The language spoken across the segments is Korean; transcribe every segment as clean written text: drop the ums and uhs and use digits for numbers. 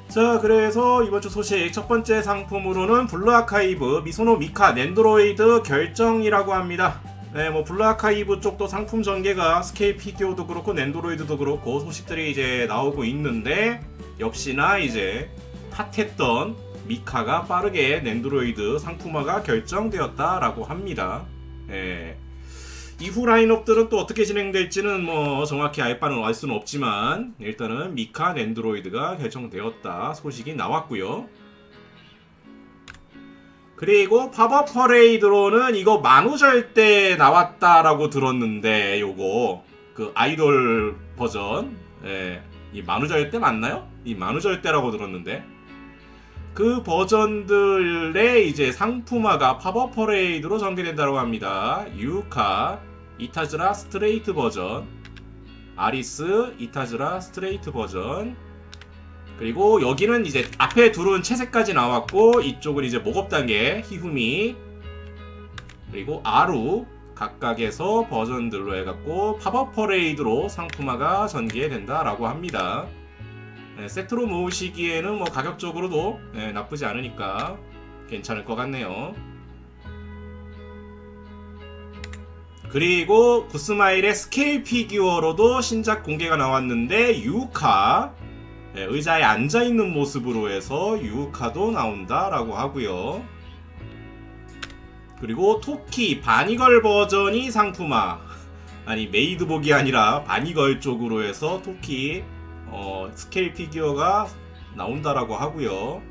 자, 그래서 이번 주 소식 첫 번째 상품으로는 블루 아카이브 미소노 미카 넨드로이드 결정이라고 합니다. 네, 뭐 블루 아카이브 쪽도 상품 전개가 스케일 피규어도 그렇고 넨드로이드도 그렇고 소식들이 이제 나오고 있는데 역시나 이제 핫했던 미카가 빠르게 넨드로이드 상품화가 결정되었다라고 합니다. 예. 이후 라인업들은 또 어떻게 진행될지는 뭐 정확히 알 바는 알 수는 없지만 일단은 미카 넨드로이드가 결정되었다 소식이 나왔고요. 그리고 팝업 퍼레이드로는 이거 만우절 때 나왔다라고 들었는데 요거 그 아이돌 버전 이 만우절 때 맞나요? 이 만우절 때라고 들었는데 그 버전들의 이제 상품화가 팝업 퍼레이드로 전개된다고 합니다. 유카 이타즈라 스트레이트 버전, 아리스 이타즈라 스트레이트 버전, 그리고 여기는 이제 앞에 둘은 채색까지 나왔고 이쪽은 이제 목업 단계 히후미, 그리고 아루 각각에서 버전들로 해갖고 팝업 퍼레이드로 상품화가 전개된다라고 합니다. 세트로 모으시기에는 뭐 가격적으로도 나쁘지 않으니까 괜찮을 것 같네요. 그리고 구스마일의 스케일 피규어로도 신작 공개가 나왔는데 유카 의자에 앉아있는 모습으로 해서 유카도 나온다라고 하고요. 그리고 토키 바니걸 버전이 상품화, 아니 메이드복이 아니라 바니걸 쪽으로 해서 토키 스케일 피규어가 나온다라고 하고요.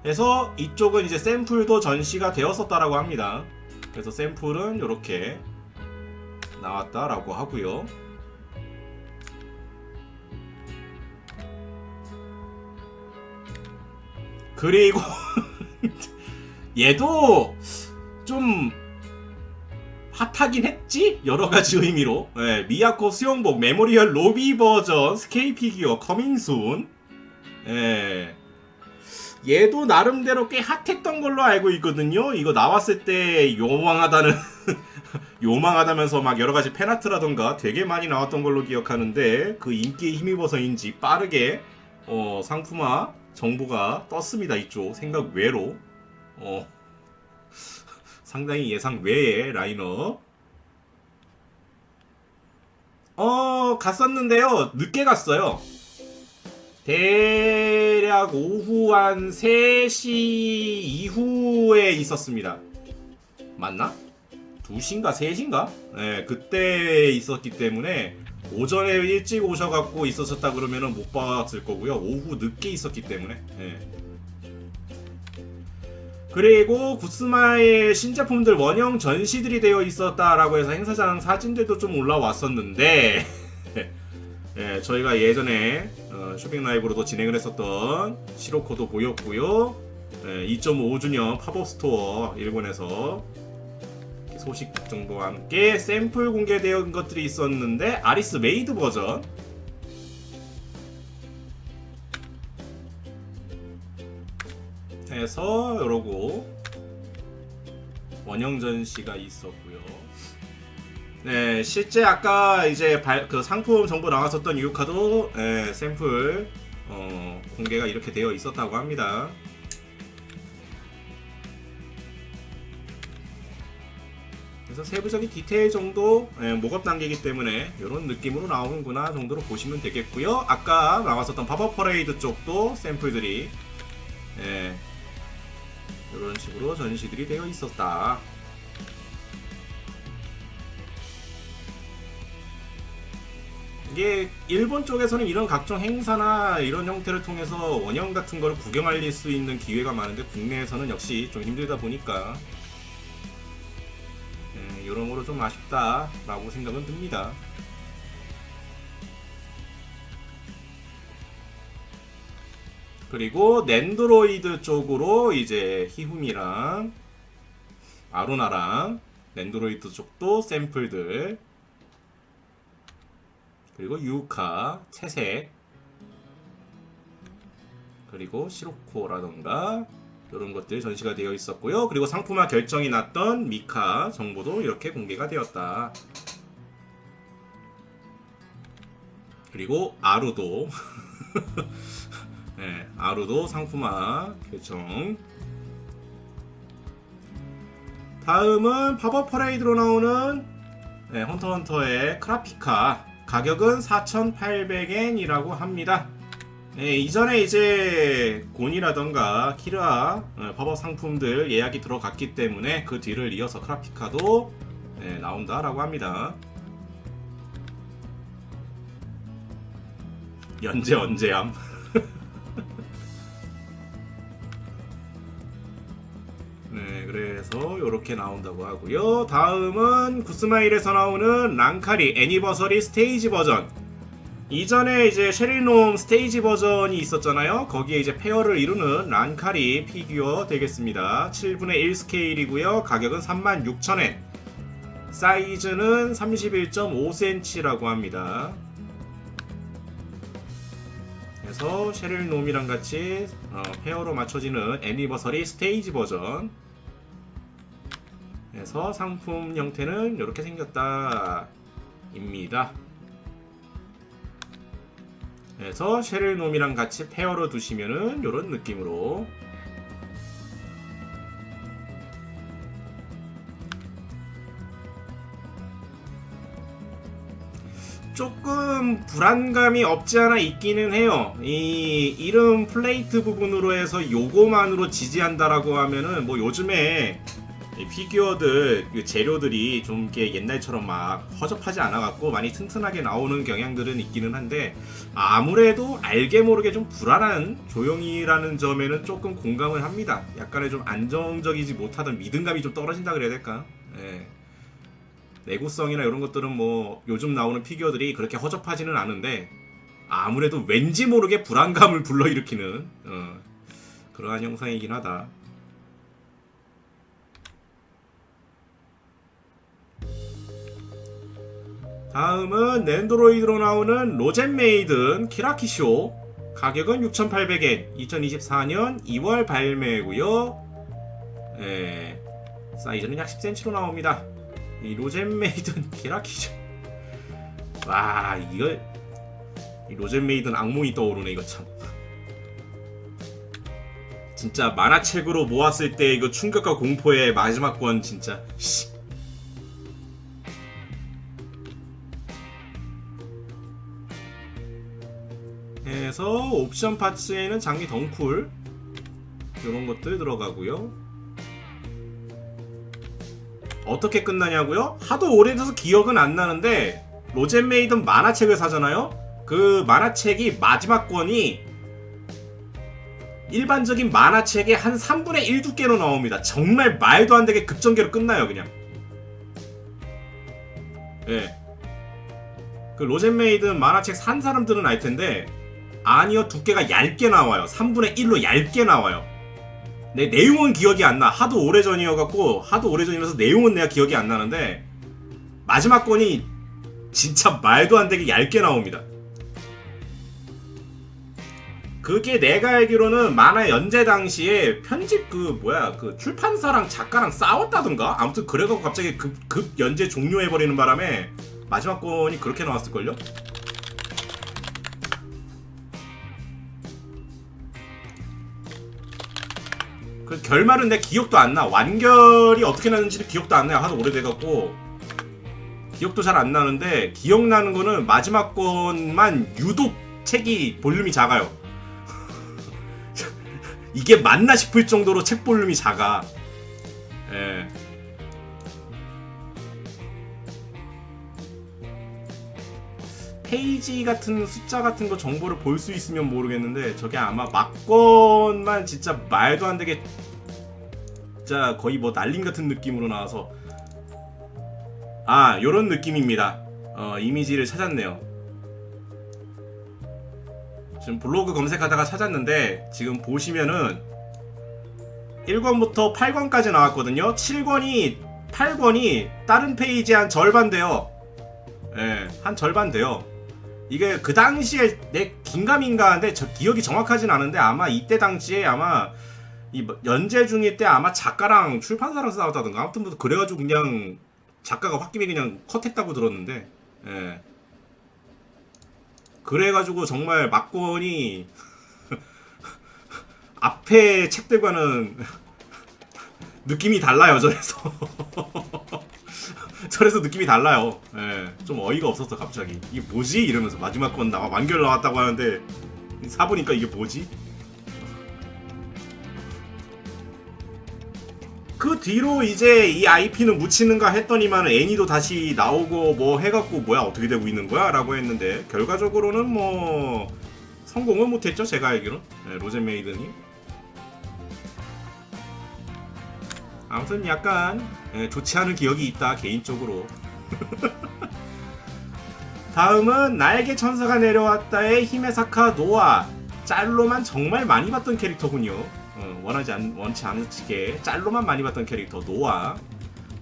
그래서 이쪽은 이제 샘플도 전시가 되었었다라고 합니다. 그래서 샘플은 이렇게 나왔다라고 하고요. 그리고 얘도 좀 핫하긴 했지? 여러가지 의미로. 미야코 수영복 메모리얼 로비 버전 스케일 피규어 커밍순. 얘도 나름대로 꽤 핫했던 걸로 알고 있거든요. 이거 나왔을 때 요망하다는 요망하다면서 막 여러가지 팬아트라던가 되게 많이 나왔던 걸로 기억하는데 그 인기에 힘입어서인지 빠르게 상품화 정보가 떴습니다. 이쪽 생각 외로 상당히 예상 외의 라인업. 갔었는데요. 늦게 갔어요. 대략 오후 한 3시 이후에 있었습니다. 맞나? 2시인가 3시인가? 그때 있었기 때문에 오전에 일찍 오셔갖고 있었었다 그러면은 못 봤을 거고요. 오후 늦게 있었기 때문에. 그리고 구스마의 신제품들 원형 전시들이 되어 있었다라고 해서 행사장 사진들도 좀 올라왔었는데 저희가 예전에 쇼핑 라이브로도 진행을 했었던 시로코도 보였고요. 2.5주년 팝업 스토어 일본에서 소식 정보와 함께 샘플 공개되어 것들이 있었는데 아리스 메이드 버전, 해서 이러고 원형 전시가 있었고요. 네, 실제 아까 이제 그 상품 정보 나왔었던 유카도 샘플 공개가 이렇게 되어 있었다고 합니다. 그래서 세부적인 디테일 정도 목업 단계이기 때문에 이런 느낌으로 나오는구나 정도로 보시면 되겠고요. 아까 나왔었던 팝업 퍼레이드 쪽도 샘플들이 이런 식으로 전시들이 되어 있었다. 이게 일본 쪽에서는 이런 각종 행사나 이런 형태를 통해서 원형 같은 걸 구경할 수 있는 기회가 많은데 국내에서는 역시 좀 힘들다 보니까 여러모로 좀 아쉽다라고 생각은 듭니다. 그리고 넨드로이드 쪽으로 이제 히후미랑 아루나랑 넨드로이드 쪽도 샘플들, 그리고 유카 채색, 그리고 시로코라던가 이런 것들이 전시가 되어 있었고요. 그리고 상품화 결정이 났던 미카 정보도 이렇게 공개가 되었다. 그리고 아루도 아루도 상품화 결정. 다음은 팝업 퍼레이드로 나오는 헌터헌터의 크라피카. 가격은 4,800엔이라고 합니다. 이전에 이제 곤이라던가 키르아 팝업 상품들 예약이 들어갔기 때문에 그 뒤를 이어서 크라피카도 나온다라고 합니다. 연재 언제함? 네, 그래서 이렇게 나온다고 하고요. 다음은 구스마일에서 나오는 랑카리 애니버서리 스테이지 버전. 이전에 이제 쉐릴놈 스테이지 버전이 있었잖아요. 거기에 이제 페어를 이루는 랑카리 피규어 되겠습니다. 7분의 1 스케일이고요. 가격은 36,000엔. 사이즈는 31.5cm라고 합니다. 그래서 쉐릴놈이랑 같이 페어로 맞춰지는 애니버서리 스테이지 버전. 그래서 상품 형태는 이렇게 생겼다 입니다. 그래서 쉐릴놈이랑 같이 페어로 두시면은 이런 느낌으로 조금 불안감이 없지 않아 있기는 해요. 이 이름 플레이트 부분으로 해서 요거만으로 지지한다라고 하면은 뭐 요즘에 피규어들 재료들이 좀 이렇게 옛날처럼 막 허접하지 않아갖고 많이 튼튼하게 나오는 경향들은 있기는 한데 아무래도 알게 모르게 좀 불안한 조형이라는 점에는 조금 공감을 합니다. 약간의 좀 안정적이지 못하던 믿음감이 좀 떨어진다 그래야 될까? 예. 내구성이나 이런 것들은 뭐 요즘 나오는 피규어들이 그렇게 허접하지는 않은데 아무래도 왠지 모르게 불안감을 불러일으키는 그러한 형상이긴 하다. 다음은 낸드로이드로 나오는 로젠메이든 키라키쇼. 가격은 6,800엔. 2024년 2월 발매고요. 사이즈는 약 10cm로 나옵니다. 이 로젠메이든 키라키쇼. 와, 이거 이 로젠메이든 악몽이 떠오르네. 이거 참 진짜 만화책으로 모았을 때 이거 충격과 공포의 마지막 권 진짜 해서 옵션 파츠에는 장기 덩쿨 이런 것들 들어가고요. 어떻게 끝나냐고요? 하도 오래돼서 기억은 안 나는데 로젠메이든 만화책을 사잖아요? 그 만화책이 마지막 권이 일반적인 만화책의 한 3분의 1 두께로 나옵니다. 정말 말도 안 되게 급전개로 끝나요 그냥. 예. 그 로젠메이든 만화책 산 사람들은 알 텐데 아니요, 두께가 얇게 나와요. 3분의 1로 얇게 나와요. 내 내용은 기억이 안 나. 하도 오래전이어갖고 하도 오래전이라서 내용은 내가 기억이 안 나는데 마지막 권이 진짜 말도 안 되게 얇게 나옵니다. 그게 내가 알기로는 만화 연재 당시에 편집 그 출판사랑 작가랑 싸웠다던가 아무튼 그래갖고 갑자기 급 연재 종료해버리는 바람에 마지막 권이 그렇게 나왔을걸요? 그 결말은 내 기억도 안 나. 완결이 어떻게 나는지는 기억도 안 나요. 하도 오래돼갖고 기억도 잘 안 나는데 기억나는 거는 마지막 권만 유독 책이 볼륨이 작아요. 이게 맞나 싶을 정도로 책 볼륨이 작아. 예. 페이지 같은 숫자 같은 거 정보를 볼 수 있으면 모르겠는데 저게 아마 막권만 진짜 말도 안 되게 진짜 거의 뭐 날림 같은 느낌으로 나와서 요런 느낌입니다. 이미지를 찾았네요. 지금 블로그 검색하다가 찾았는데 지금 보시면은 1권부터 8권까지 나왔거든요. 8권이 다른 페이지 한 절반 돼요. 예, 한 절반 돼요. 이게 그 당시에 내 긴가민가한데 저 기억이 정확하진 않은데 아마 이때 당시에 아마 이 연재 중일 때 아마 작가랑 출판사랑 싸웠다던가 아무튼 뭐 그래가지고 그냥 작가가 홧김에 그냥 컷했다고 들었는데 예. 그래가지고 정말 막권이 앞에 책들과는 느낌이 달라요. 저래서 저래서 느낌이 달라요. 예, 좀 어이가 없었어 갑자기. 이게 뭐지? 이러면서 마지막 건 완결 나왔다고 하는데 사보니까 이게 뭐지? 그 뒤로 이제 이 IP는 묻히는가 했더니만 애니도 다시 나오고 뭐 해갖고 뭐야 어떻게 되고 있는 거야? 라고 했는데 결과적으로는 뭐 성공은 못했죠. 제가 알기로. 네, 로젠 메이든이. 아무튼 약간 좋지 않은 기억이 있다 개인적으로. 다음은 나에게 천사가 내려왔다의 히메사카 노아. 짤로만 정말 많이 봤던 캐릭터군요. 원치 않으시게 짤로만 많이 봤던 캐릭터 노아.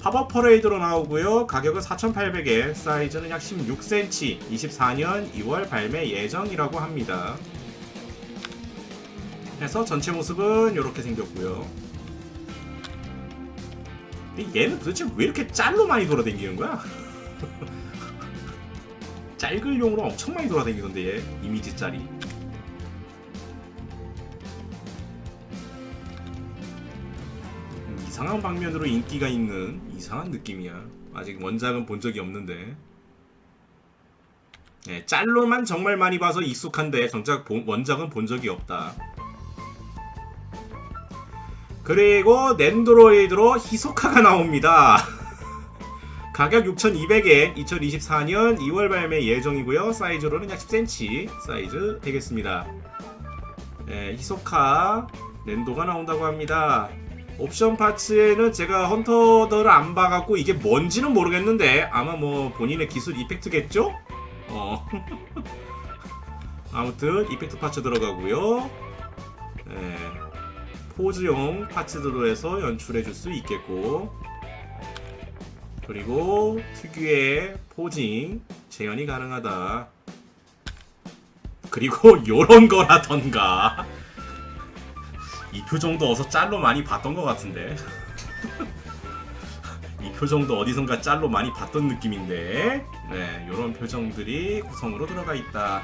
팝업 퍼레이드로 나오고요. 가격은 4,800엔, 사이즈는 약 16cm, 24년 2월 발매 예정이라고 합니다. 그래서 전체 모습은 이렇게 생겼고요. 근데 얘는 도대체 왜 이렇게 짤로 많이 돌아다니는 거야? 짤글용으로 엄청 많이 돌아다니던데 얘 이미지 짤이. 이상한 방면으로 인기가 있는 이상한 느낌이야. 아직 원작은 본 적이 없는데. 네, 짤로만 정말 많이 봐서 익숙한데 정작 원작은 본 적이 없다. 그리고 넨드로이드로 히소카가 나옵니다. 가격 6,200엔, 2024년 2월 발매 예정이고요. 사이즈로는 약 10cm 사이즈 되겠습니다. 네, 히소카 넨도가 나온다고 합니다. 옵션 파츠에는 제가 헌터더를 안 봐갖고 이게 뭔지는 모르겠는데 아마 뭐 본인의 기술 이펙트겠죠? 아무튼 이펙트 파츠 들어가고요. 네, 포즈용 파츠들로 해서 연출해줄 수 있겠고, 그리고 특유의 포징 재현이 가능하다. 그리고 요런 거라던가. 이 표정도 어서 짤로 많이 봤던 것 같은데. 이 표정도 어디선가 짤로 많이 봤던 느낌인데. 네, 요런 표정들이 구성으로 들어가 있다.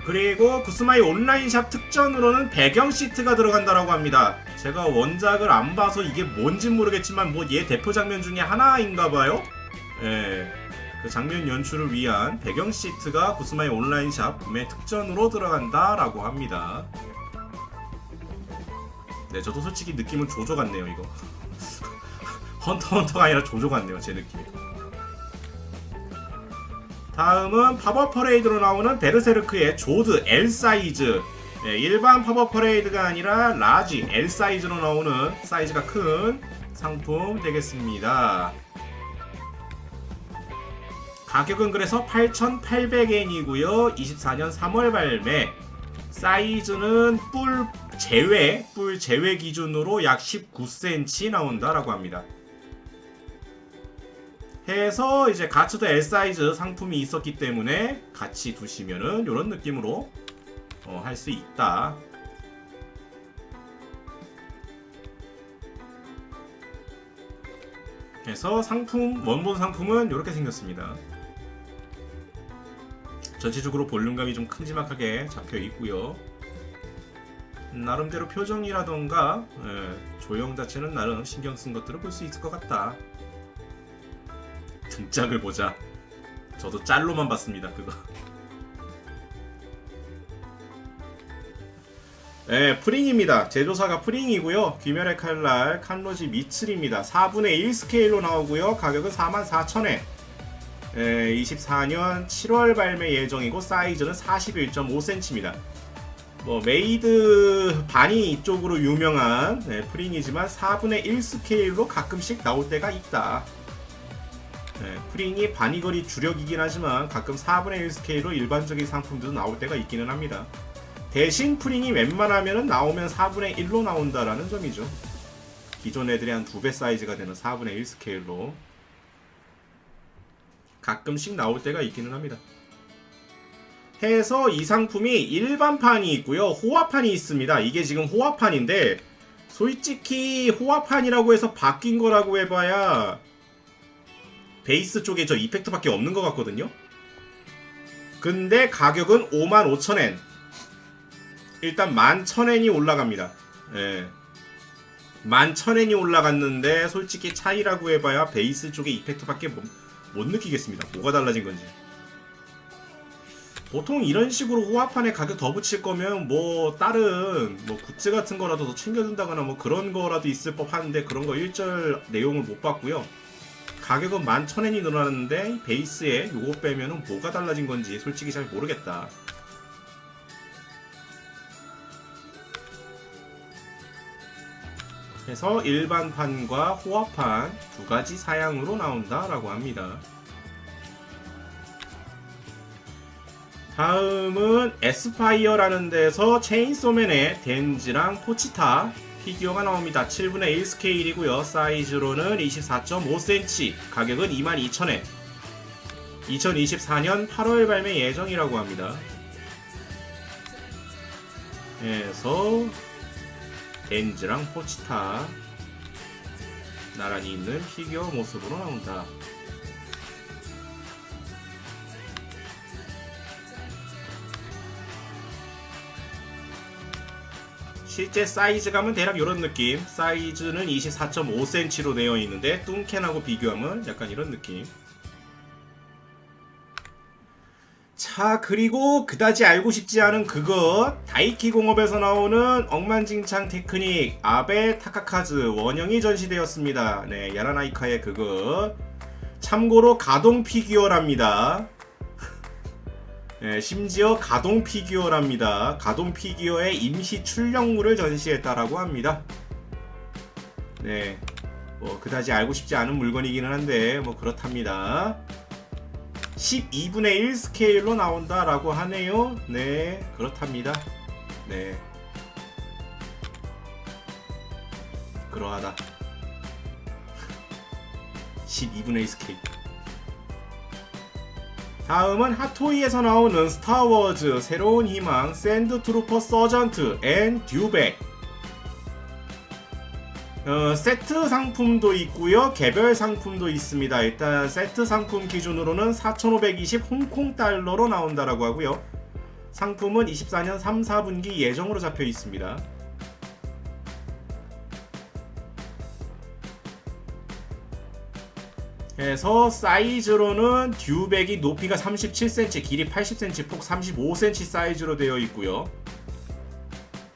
그리고 구스마이 온라인샵 특전으로는 배경 시트가 들어간다라고 합니다. 제가 원작을 안 봐서 이게 뭔진 모르겠지만 뭐 얘 대표 장면 중에 하나인가봐요. 예, 그 장면 연출을 위한 배경 시트가 구스마이 온라인샵 구매 특전으로 들어간다라고 합니다. 네, 저도 솔직히 느낌은 조조 같네요 이거. 헌터가 아니라 조조 같네요 제 느낌이. 다음은 팝업 퍼레이드로 나오는 베르세르크의 조드 L 사이즈. 네, 일반 팝업 퍼레이드가 아니라 라지 L 사이즈로 나오는 사이즈가 큰 상품 되겠습니다. 가격은 그래서 8,800엔이고요 24년 3월 발매. 사이즈는 뿔 제외 기준으로 약 19cm 나온다라고 합니다. 해서 이제 가츠도 L 사이즈 상품이 있었기 때문에 같이 두시면은 이런 느낌으로 할 수 있다. 그래서 상품 원본 상품은 이렇게 생겼습니다. 전체적으로 볼륨감이 좀 큼지막하게 잡혀 있고요. 나름대로 표정이라던가 조형 자체는 나름 신경 쓴 것들을 볼 수 있을 것 같다. 등짝을 보자. 저도 짤로만 봤습니다 그거. 네, 프링입니다. 제조사가 프링이고요. 귀멸의 칼날 칸로지 미츠리입니다. 4분의 1 스케일로 나오고요. 가격은 44,000엔. 24년 7월 발매 예정이고 사이즈는 41.5cm입니다. 뭐 메이드 바니 쪽으로 유명한 프링이지만 4분의 1 스케일로 가끔씩 나올 때가 있다. 프링이 바니거리 주력이긴 하지만 가끔 4분의 1 스케일로 일반적인 상품들도 나올 때가 있기는 합니다. 대신 프링이 웬만하면 나오면 4분의 1로 나온다라는 점이죠. 기존 애들이 한 2배 사이즈가 되는 4분의 1 스케일로 가끔씩 나올 때가 있기는 합니다. 해서 이 상품이 일반판이 있고요. 호화판이 있습니다. 이게 지금 호화판인데 솔직히 호화판이라고 해서 바뀐 거라고 해봐야 베이스 쪽에 저 이펙트밖에 없는 것 같거든요. 근데 가격은 55,000엔. 일단 11,000엔이 올라갑니다. 예. 11,000엔이 올라갔는데 솔직히 차이라고 해봐야 베이스 쪽의 이펙트밖에 못 느끼겠습니다. 뭐가 달라진 건지. 보통 이런 식으로 호화판에 가격 더 붙일 거면 뭐 다른 뭐 굿즈 같은 거라도 더 챙겨준다거나 뭐 그런 거라도 있을 법한데 그런 거 일절 내용을 못 봤고요. 가격은 11,000엔이 늘어났는데 베이스에 요거 빼면은 뭐가 달라진 건지 솔직히 잘 모르겠다. 그래서 일반판과 호화판 두 가지 사양으로 나온다라고 합니다. 다음은 에스파이어라는 데서 체인소맨의 덴지랑 포치타 피규어가 나옵니다. 7분의 1 스케일이고요. 사이즈로는 24.5cm, 가격은 22,000엔. 2024년 8월 발매 예정이라고 합니다. 그래서 덴지랑 포치타 나란히 있는 피규어 모습으로 나온다. 실제 사이즈감은 대략 이런 느낌. 사이즈는 24.5cm로 되어 있는데 뚱캔하고 비교하면 약간 이런 느낌. 자, 그리고 그다지 알고 싶지 않은 그것, 다이키 공업에서 나오는 억만징창 테크닉 아베 타카카즈 원형이 전시되었습니다. 네, 야라나이카의 그것. 참고로 가동 피규어랍니다. 네, 심지어 가동 피규어랍니다. 가동 피규어의 임시 출력물을 전시했다라고 합니다. 네, 뭐 그다지 알고 싶지 않은 물건이기는 한데 뭐 그렇답니다. 12분의 1 스케일로 나온다라고 하네요. 네, 그렇답니다. 네, 그러하다. 12분의 1 스케일. 다음은 핫토이에서 나오는 스타워즈 새로운 희망 샌드트루퍼 서전트 앤 듀백. 세트 상품도 있고요, 개별 상품도 있습니다. 일단 세트 상품 기준으로는 4,520 홍콩 달러로 나온다라고 하고요. 상품은 24년 3, 4분기 예정으로 잡혀 있습니다. 그래서 사이즈로는 듀백이 높이가 37cm, 길이 80cm, 폭 35cm 사이즈로 되어 있고요.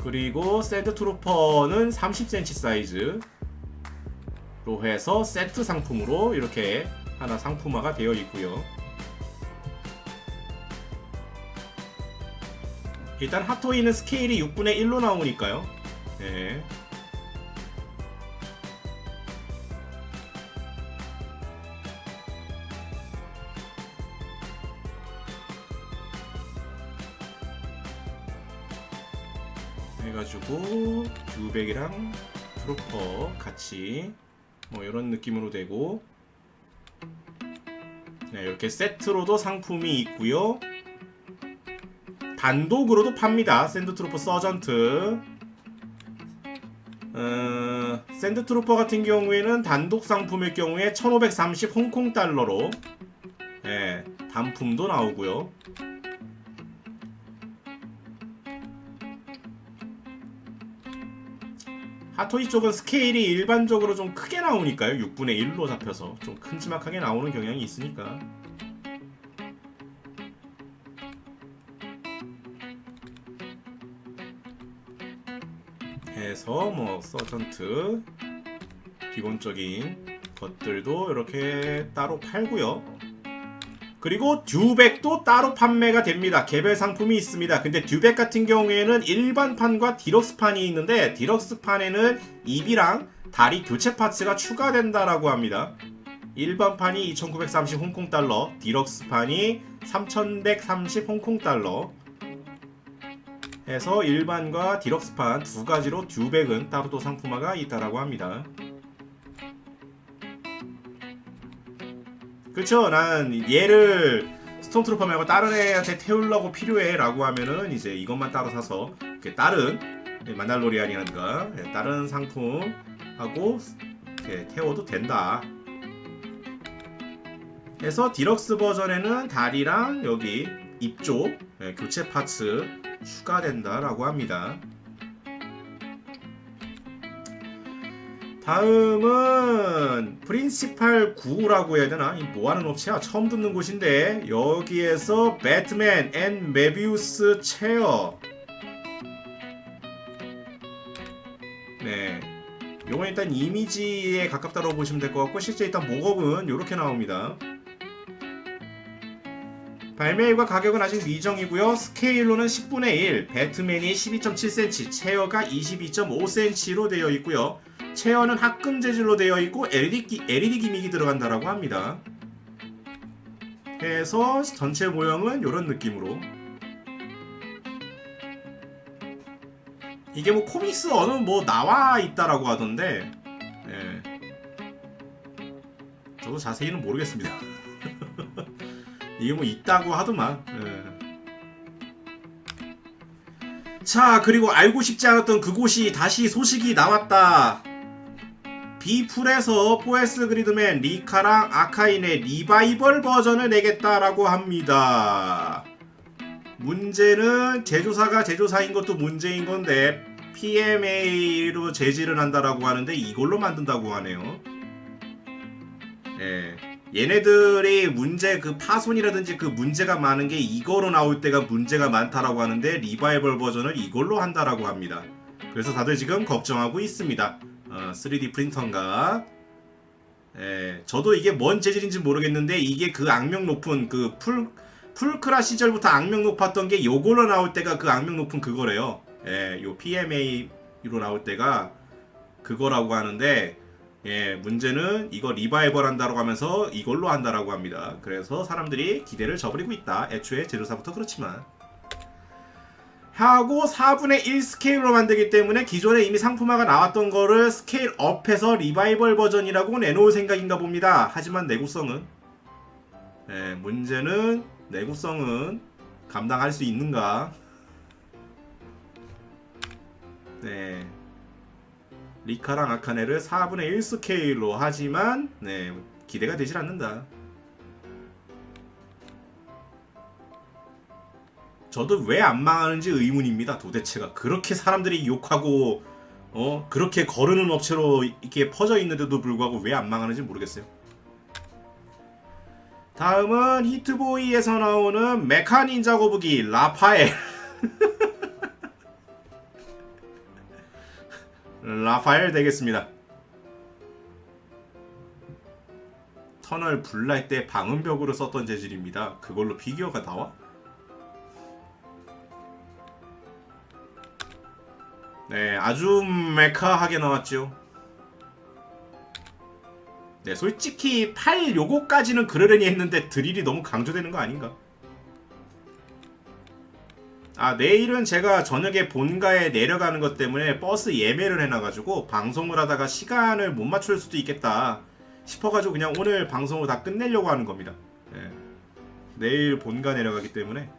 그리고 샌드트루퍼는 30cm 사이즈로 해서 세트 상품으로 이렇게 하나 상품화가 되어 있고요. 일단 핫토이는 스케일이 6분의 1로 나오니까요. 네. 해가지고 듀백이랑 트루퍼 같이 뭐 이런 느낌으로 되고, 네, 이렇게 세트로도 상품이 있고요. 단독으로도 팝니다. 샌드트루퍼 서전트. 샌드트루퍼 같은 경우에는 단독 상품일 경우에 1530 홍콩 달러로, 네, 단품도 나오고요. 핫토이 쪽은 스케일이 일반적으로 좀 크게 나오니까요. 6분의 1로 잡혀서 좀 큼지막하게 나오는 경향이 있으니까. 해서 뭐 서전트 기본적인 것들도 이렇게 따로 팔고요. 그리고 듀백도 따로 판매가 됩니다. 개별 상품이 있습니다. 근데 듀백 같은 경우에는 일반판과 디럭스판이 있는데, 디럭스판에는 입이랑 다리 교체 파츠가 추가된다라고 합니다. 일반판이 2,930 홍콩 달러, 디럭스판이 3,130 홍콩 달러 해서 일반과 디럭스판 두 가지로 듀백은 따로 또 상품화가 있다라고 합니다. 그쵸? 난 얘를 스톰트루퍼 말고 다른 애한테 태우려고 필요해 라고 하면은 이제 이것만 따로 사서 다른 만달로리안이라든가 다른 상품하고 태워도 된다. 그래서 디럭스 버전에는 다리랑 여기 입쪽 교체 파츠 추가된다라고 합니다. 다음은 프린시팔 9라고 해야 되나? 이 뭐하는 업체야? 처음 듣는 곳인데 여기에서 배트맨 앤 메비우스 체어. 네, 요건 일단 이미지에 가깝다고 보시면 될 것 같고 실제 일단 목업은 이렇게 나옵니다. 발매일과 가격은 아직 미정이고요. 스케일로는 10분의 1, 배트맨이 12.7cm, 체어가 22.5cm로 되어 있고요. 체어는 합금 재질로 되어 있고 LED 기믹이 들어간다라고 합니다. 해서 전체 모형은 이런 느낌으로. 이게 뭐 코믹스 어느 뭐 나와 있다라고 하던데, 예. 저도 자세히는 모르겠습니다. 이게 뭐 있다고 하더만. 예. 자, 그리고 알고 싶지 않았던 그곳이 다시 소식이 나왔다. 비풀에서 포에스 그리드맨 리카랑 아카인의 리바이벌 버전을 내겠다라고 합니다. 문제는 제조사가 제조사인 것도 문제인 건데 PMA로 제지를 한다라고 하는데 이걸로 만든다고 하네요. 예. 얘네들이 문제 그 파손이라든지 그 문제가 많은 게 이거로 나올 때가 문제가 많다라고 하는데 리바이벌 버전을 이걸로 한다라고 합니다. 그래서 다들 지금 걱정하고 있습니다. 3D 프린터인가? 예, 저도 이게 뭔 재질인지 모르겠는데 이게 그 악명 높은 그 풀크라 시절부터 악명 높았던 게 요걸로 나올 때가 그 악명 높은 그거래요. 예, 요 PMA로 나올 때가 그거라고 하는데, 예, 문제는 이거 리바이벌 한다고 하면서 이걸로 한다라고 합니다. 그래서 사람들이 기대를 저버리고 있다. 애초에 제조사부터 그렇지만. 하고 4분의 1 스케일로 만들기 때문에 기존에 이미 상품화가 나왔던 거를 스케일 업해서 리바이벌 버전이라고 내놓을 생각인가 봅니다. 하지만 내구성은, 예, 문제는 내구성은 감당할 수 있는가? 네, 리카랑 아카네를 4분의 1 스케일로 하지만 네, 기대가 되질 않는다. 저도 왜 안 망하는지 의문입니다. 도대체가 그렇게 사람들이 욕하고 그렇게 거르는 업체로 이렇게 퍼져 있는데도 불구하고 왜 안 망하는지 모르겠어요. 다음은 히트보이에서 나오는 메카 닌자 거북이 라파엘. 라파엘 되겠습니다. 터널 불날 때 방음벽으로 썼던 재질입니다. 그걸로 피규어가 나와? 네, 아주 메카하게 나왔죠. 네, 솔직히 팔 요거까지는 그러려니 했는데 드릴이 너무 강조되는 거 아닌가? 내일은 제가 저녁에 본가에 내려가는 것 때문에 버스 예매를 해놔가지고 방송을 하다가 시간을 못 맞출 수도 있겠다 싶어가지고 그냥 오늘 방송을 다 끝내려고 하는 겁니다. 네. 내일 본가 내려가기 때문에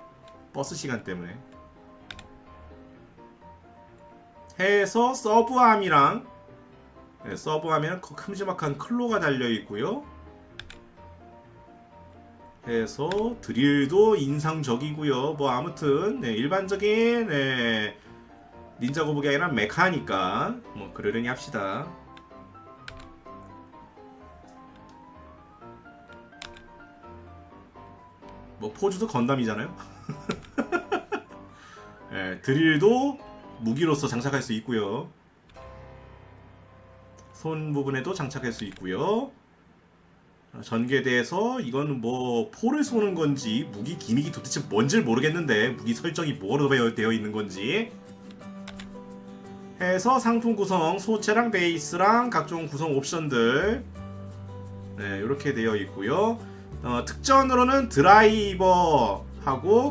버스 시간 때문에 해서 서브암이랑, 네, 서브암에는 큼지막한 클로가 달려있고요. 해서 드릴도 인상적이고요. 뭐 아무튼 네, 일반적인 네, 닌자 거북이 아니라 메카니까 뭐 그러려니 합시다. 뭐 포즈도 건담이잖아요. 네, 드릴도 무기로서 장착할 수 있고요. 손 부분에도 장착할 수 있고요. 전개돼서 이건 뭐 포를 쏘는 건지 무기 기믹이 도대체 뭔지 모르겠는데 무기 설정이 뭐로 되어 있는 건지 해서 상품 구성 소체랑 베이스랑 각종 구성 옵션들 네, 이렇게 되어 있고요. 특전으로는 드라이버하고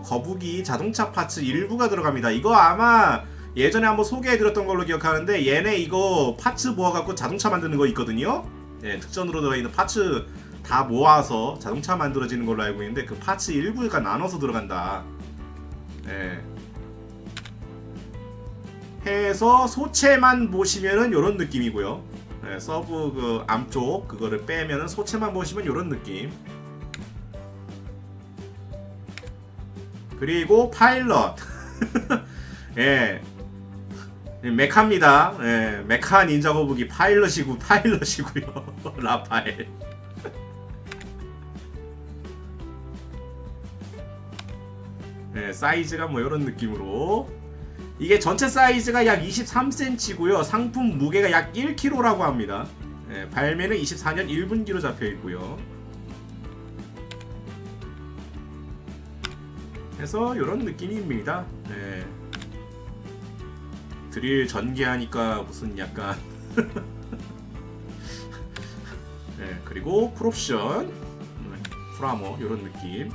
거북이 자동차 파츠 일부가 들어갑니다. 이거 아마 예전에 한번 소개해드렸던 걸로 기억하는데 얘네 이거 파츠 모아갖고 자동차 만드는 거 있거든요. 네, 특전으로 들어있는 파츠 다 모아서 자동차 만들어지는 걸로 알고 있는데 그 파츠 일부가 나눠서 들어간다. 네. 해서 소체만 보시면은 요런 느낌이고요. 네, 서브 그 암쪽 그거를 빼면은 소체만 보시면 요런 느낌. 그리고 파일럿. 예. 메카입니다. 예. 메카 닌자 거북이 파일럿이고요. 라파엘. 네, 사이즈가 뭐 이런 느낌으로 이게 전체 사이즈가 약 23cm고요. 상품 무게가 약 1kg라고 합니다. 네, 발매는 24년 1분기로 잡혀있고요. 그래서 이런 느낌입니다. 네. 드릴 전개하니까 무슨 약간 네, 그리고 풀옵션 프라모 이런 느낌.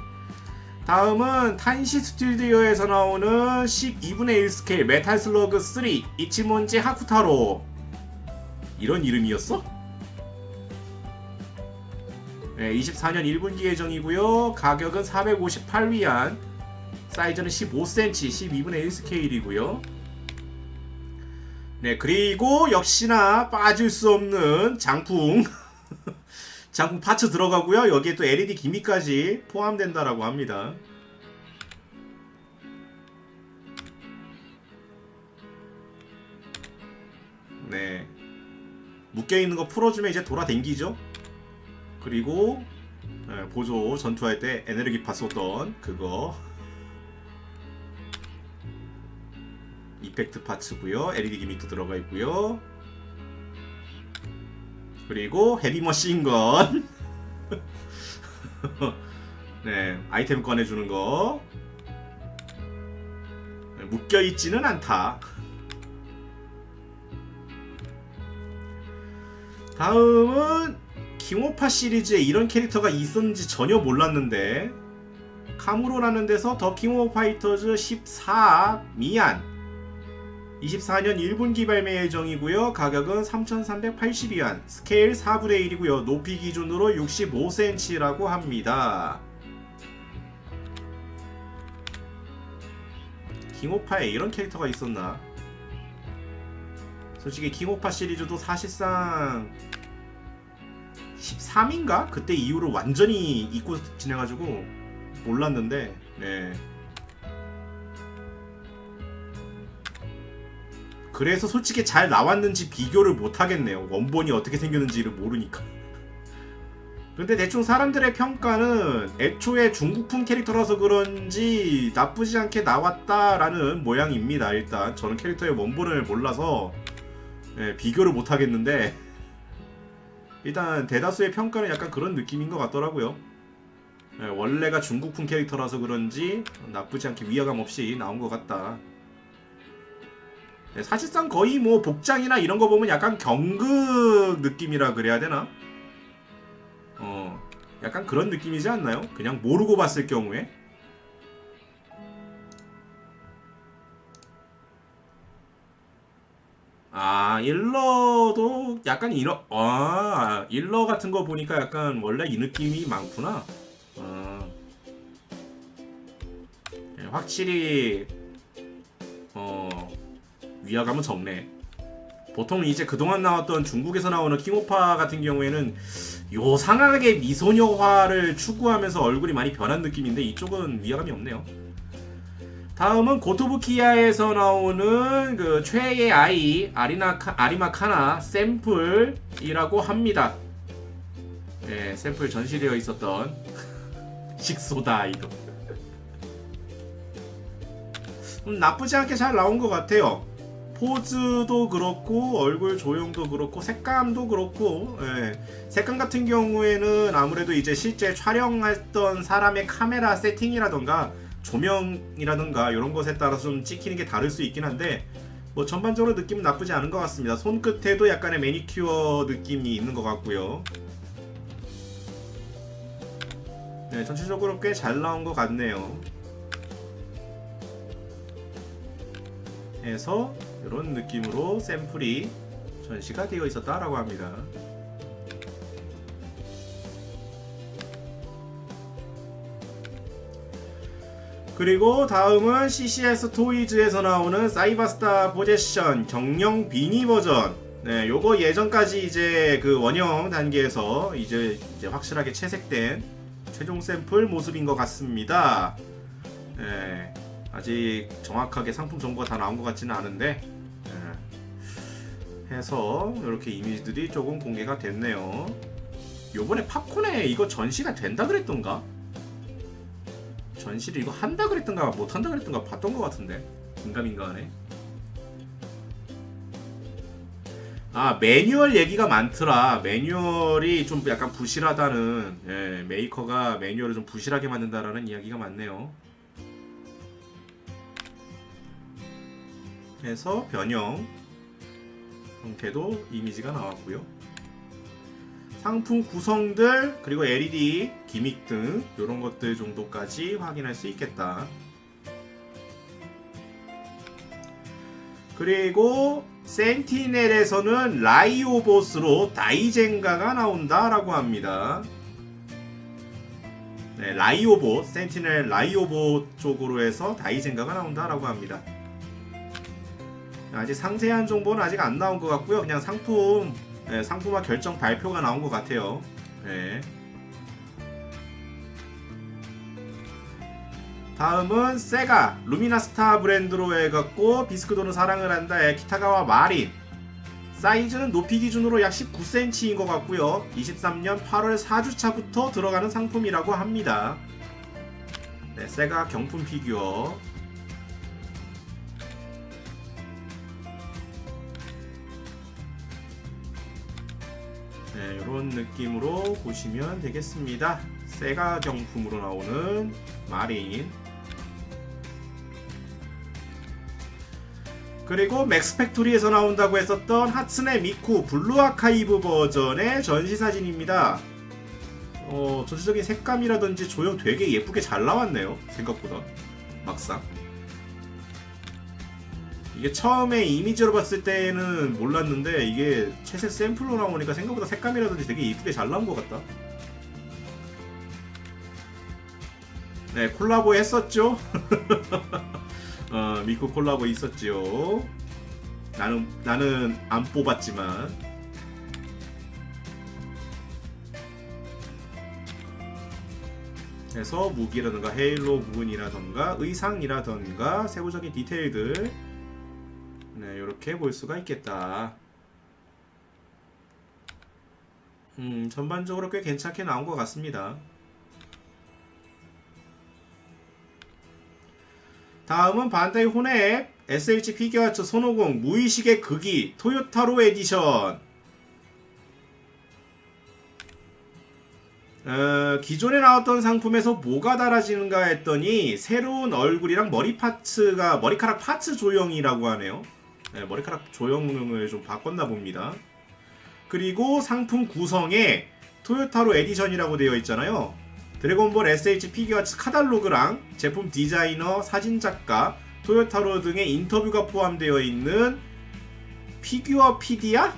다음은 탄시 스튜디오에서 나오는 12분의 1 스케일 메탈 슬러그 3 이치몬지 하쿠타로. 이런 이름이었어? 네, 24년 1분기 예정이고요. 가격은 458위안, 사이즈는 15cm 12분의 1 스케일이고요. 네, 그리고 역시나 빠질 수 없는 장풍 장풍 파츠 들어가고요. 여기에 또 LED 기미까지 포함된다라고 합니다. 네, 묶여있는 거 풀어주면 이제 돌아댕기죠. 그리고 보조 전투할 때 에너지파 쏘던 그거 이펙트 파츠고요. LED 기믹도 들어가 있고요. 그리고 헤비머신건. 네, 아이템 꺼내주는 거. 네, 묶여있지는 않다. 다음은 킹오파 시리즈에 이런 캐릭터가 있었는지 전혀 몰랐는데, 카무로라는 데서 더 킹 오브 파이터즈 14 미안 24년 1분기 발매 예정이고요. 가격은 3,380위안, 스케일 4분의 1이고요. 높이 기준으로 65cm라고 합니다. 킹오파에 이런 캐릭터가 있었나? 솔직히 킹오파 시리즈도 사실상 13인가? 그때 이후로 완전히 잊고 지내가지고 몰랐는데, 네. 그래서 솔직히 잘 나왔는지 비교를 못하겠네요. 원본이 어떻게 생겼는지를 모르니까. 근데 대충 사람들의 평가는 애초에 중국풍 캐릭터라서 그런지 나쁘지 않게 나왔다라는 모양입니다. 일단 저는 캐릭터의 원본을 몰라서 비교를 못하겠는데, 일단 대다수의 평가는 약간 그런 느낌인 것 같더라고요. 원래가 중국풍 캐릭터라서 그런지 나쁘지 않게 위화감 없이 나온 것 같다. 사실상 거의 뭐 복장이나 이런 거 보면 약간 경극 느낌이라 그래야 되나? 약간 그런 느낌이지 않나요? 그냥 모르고 봤을 경우에. 아, 일러도 약간 일러 같은 거 보니까 약간 원래 이 느낌이 많구나. 확실히 위화감은 적네. 보통 이제 그동안 나왔던 중국에서 나오는 킹오파 같은 경우에는 요상하게 미소녀화를 추구하면서 얼굴이 많이 변한 느낌인데, 이쪽은 위화감이 없네요. 다음은 고토부키야에서 나오는 그 최애의 아이 아리마카나 샘플이라고 합니다. 네, 샘플 전시되어 있었던 식소다 아이도. 나쁘지 않게 잘 나온 것 같아요. 포즈도 그렇고 얼굴 조형도 그렇고 색감도 그렇고, 색감 같은 경우에는 아무래도 이제 실제 촬영했던 사람의 카메라 세팅이라던가 조명이라던가 이런 것에 따라서 좀 찍히는 게 다를 수 있긴 한데, 뭐 전반적으로 느낌은 나쁘지 않은 것 같습니다. 손끝에도 약간의 매니큐어 느낌이 있는 것 같고요. 네, 전체적으로 꽤 잘 나온 것 같네요. 해서 이런 느낌으로 샘플이 전시가 되어 있었다라고 합니다. 그리고 다음은 CCS 토이즈에서 나오는 사이버스타 포제션 경령 비니 버전. 네, 요거 예전까지 이제 그 원형 단계에서 이제 확실하게 채색된 최종 샘플 모습인 것 같습니다. 예, 아직 정확하게 상품 정보가 다 나온 것 같지는 않은데 해서 이렇게 이미지들이 조금 공개가 됐네요. 요번에 팝콘에 이거 전시가 된다 그랬던가? 전시를 이거 한다 그랬던가 못 한다 그랬던가 봤던 것 같은데 긴가민가하네. 아, 매뉴얼 얘기가 많더라. 매뉴얼이 좀 약간 부실하다는, 예, 메이커가 매뉴얼을 좀 부실하게 만든다라는 이야기가 많네요. 해서 변형 형태도 이미지가 나왔고요. 상품 구성들 그리고 LED 기믹 등 이런 것들 정도까지 확인할 수 있겠다. 그리고 센티넬에서는 라이오보스로 다이젠가가 나온다라고 합니다. 네, 라이오보, 센티넬 라이오보 쪽으로 해서 다이젠가가 나온다라고 합니다. 아직 상세한 정보는 아직 안 나온 것 같고요. 그냥 상품, 네, 상품화 결정 발표가 나온 것 같아요. 네. 다음은 세가 루미나스타 브랜드로 해갖고 비스크도는 사랑을 한다의 키타가와 마린. 사이즈는 높이 기준으로 약 19cm인 것 같고요. 23년 8월 4주차부터 들어가는 상품이라고 합니다. 네, 세가 경품 피규어. 네, 이런 느낌으로 보시면 되겠습니다. 세가 경품으로 나오는 마린. 그리고 맥스팩토리에서 나온다고 했었던 하츠네 미쿠 블루 아카이브 버전의 전시 사진입니다. 전체적인 색감이라든지 조형 되게 예쁘게 잘 나왔네요. 생각보다 막상 이게 처음에 이미지로 봤을 때는 몰랐는데 이게 채색 샘플로 나오니까 생각보다 색감이라든지 되게 예쁘게 잘 나온 것 같다. 네, 콜라보 했었죠. 미쿠 콜라보 있었지요. 나는 안 뽑았지만. 그래서 무기라든가 헤일로 부분이라든가 의상이라든가 세부적인 디테일들, 네, 이렇게 볼 수가 있겠다. 전반적으로 꽤 괜찮게 나온 것 같습니다. 다음은 반다이 혼앱 SH 피규어아츠 손오공 무의식의 극이 토요타로 에디션. 기존에 나왔던 상품에서 뭐가 달라지는가 했더니 새로운 얼굴이랑 머리카락 파츠 조형이라고 하네요. 네, 머리카락 조형을 좀 바꿨나 봅니다. 그리고 상품 구성에 토요타로 에디션이라고 되어 있잖아요. 드래곤볼 SH 피규어아츠 카탈로그랑 제품 디자이너, 사진작가, 토요타로 등의 인터뷰가 포함되어 있는 피규피디아?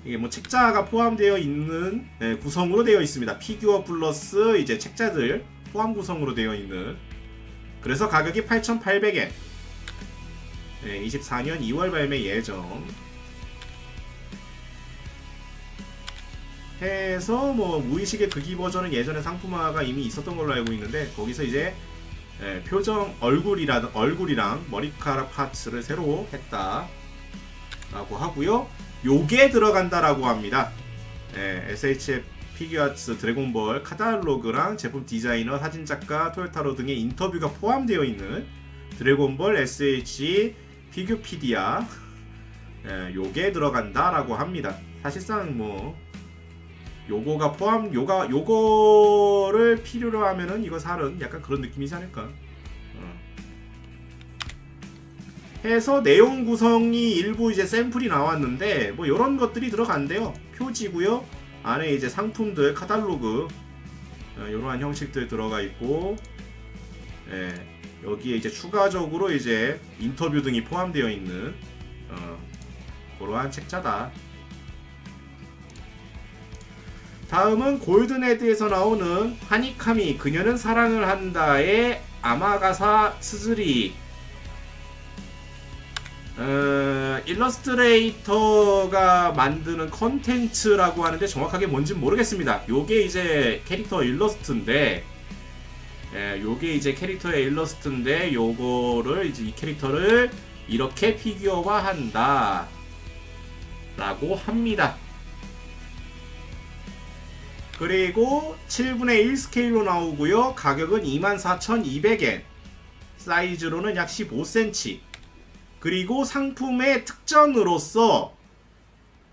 이게 뭐 책자가 포함되어 있는, 네, 구성으로 되어 있습니다. 피규어 플러스 이제 책자들 포함 구성으로 되어 있는. 그래서 가격이 8,800엔. 네, 24년 2월 발매 예정. 해서 뭐 무의식의 극이 버전은 예전에 상품화가 이미 있었던 걸로 알고 있는데 거기서 이제 표정 얼굴이랑 머리카락 파츠를 새로 했다 라고 하고요. 요게 들어간다라고 합니다. SH 피규어아츠 드래곤볼 카탈로그랑 제품 디자이너, 사진작가, 토요타로 등의 인터뷰가 포함되어 있는 드래곤볼 SH 피규피디아, 요게 들어간다라고 합니다. 사실상 뭐 요거를 필요로 하면은 이거 살은 약간 그런 느낌이지 않을까. 해서 내용 구성이 일부 이제 샘플이 나왔는데 뭐 이런 것들이 들어간대요. 표지고요. 안에 이제 상품들 카탈로그 이러한 형식들 들어가 있고, 여기에 이제 추가적으로 이제 인터뷰 등이 포함되어 있는 그러한 책자다. 다음은 골든헤드에서 나오는 하니카미 그녀는 사랑을 한다의 아마가사 스즈리. 일러스트레이터가 만드는 컨텐츠라고 하는데 정확하게 뭔진 모르겠습니다. 요게 이제 캐릭터 일러스트인데 요게 이제 캐릭터의 일러스트인데 요거를 이제 이 캐릭터를 이렇게 피규어화한다 라고 합니다. 그리고 7분의 1 스케일로 나오고요. 가격은 24,200엔, 사이즈로는 약 15cm. 그리고 상품의 특전으로서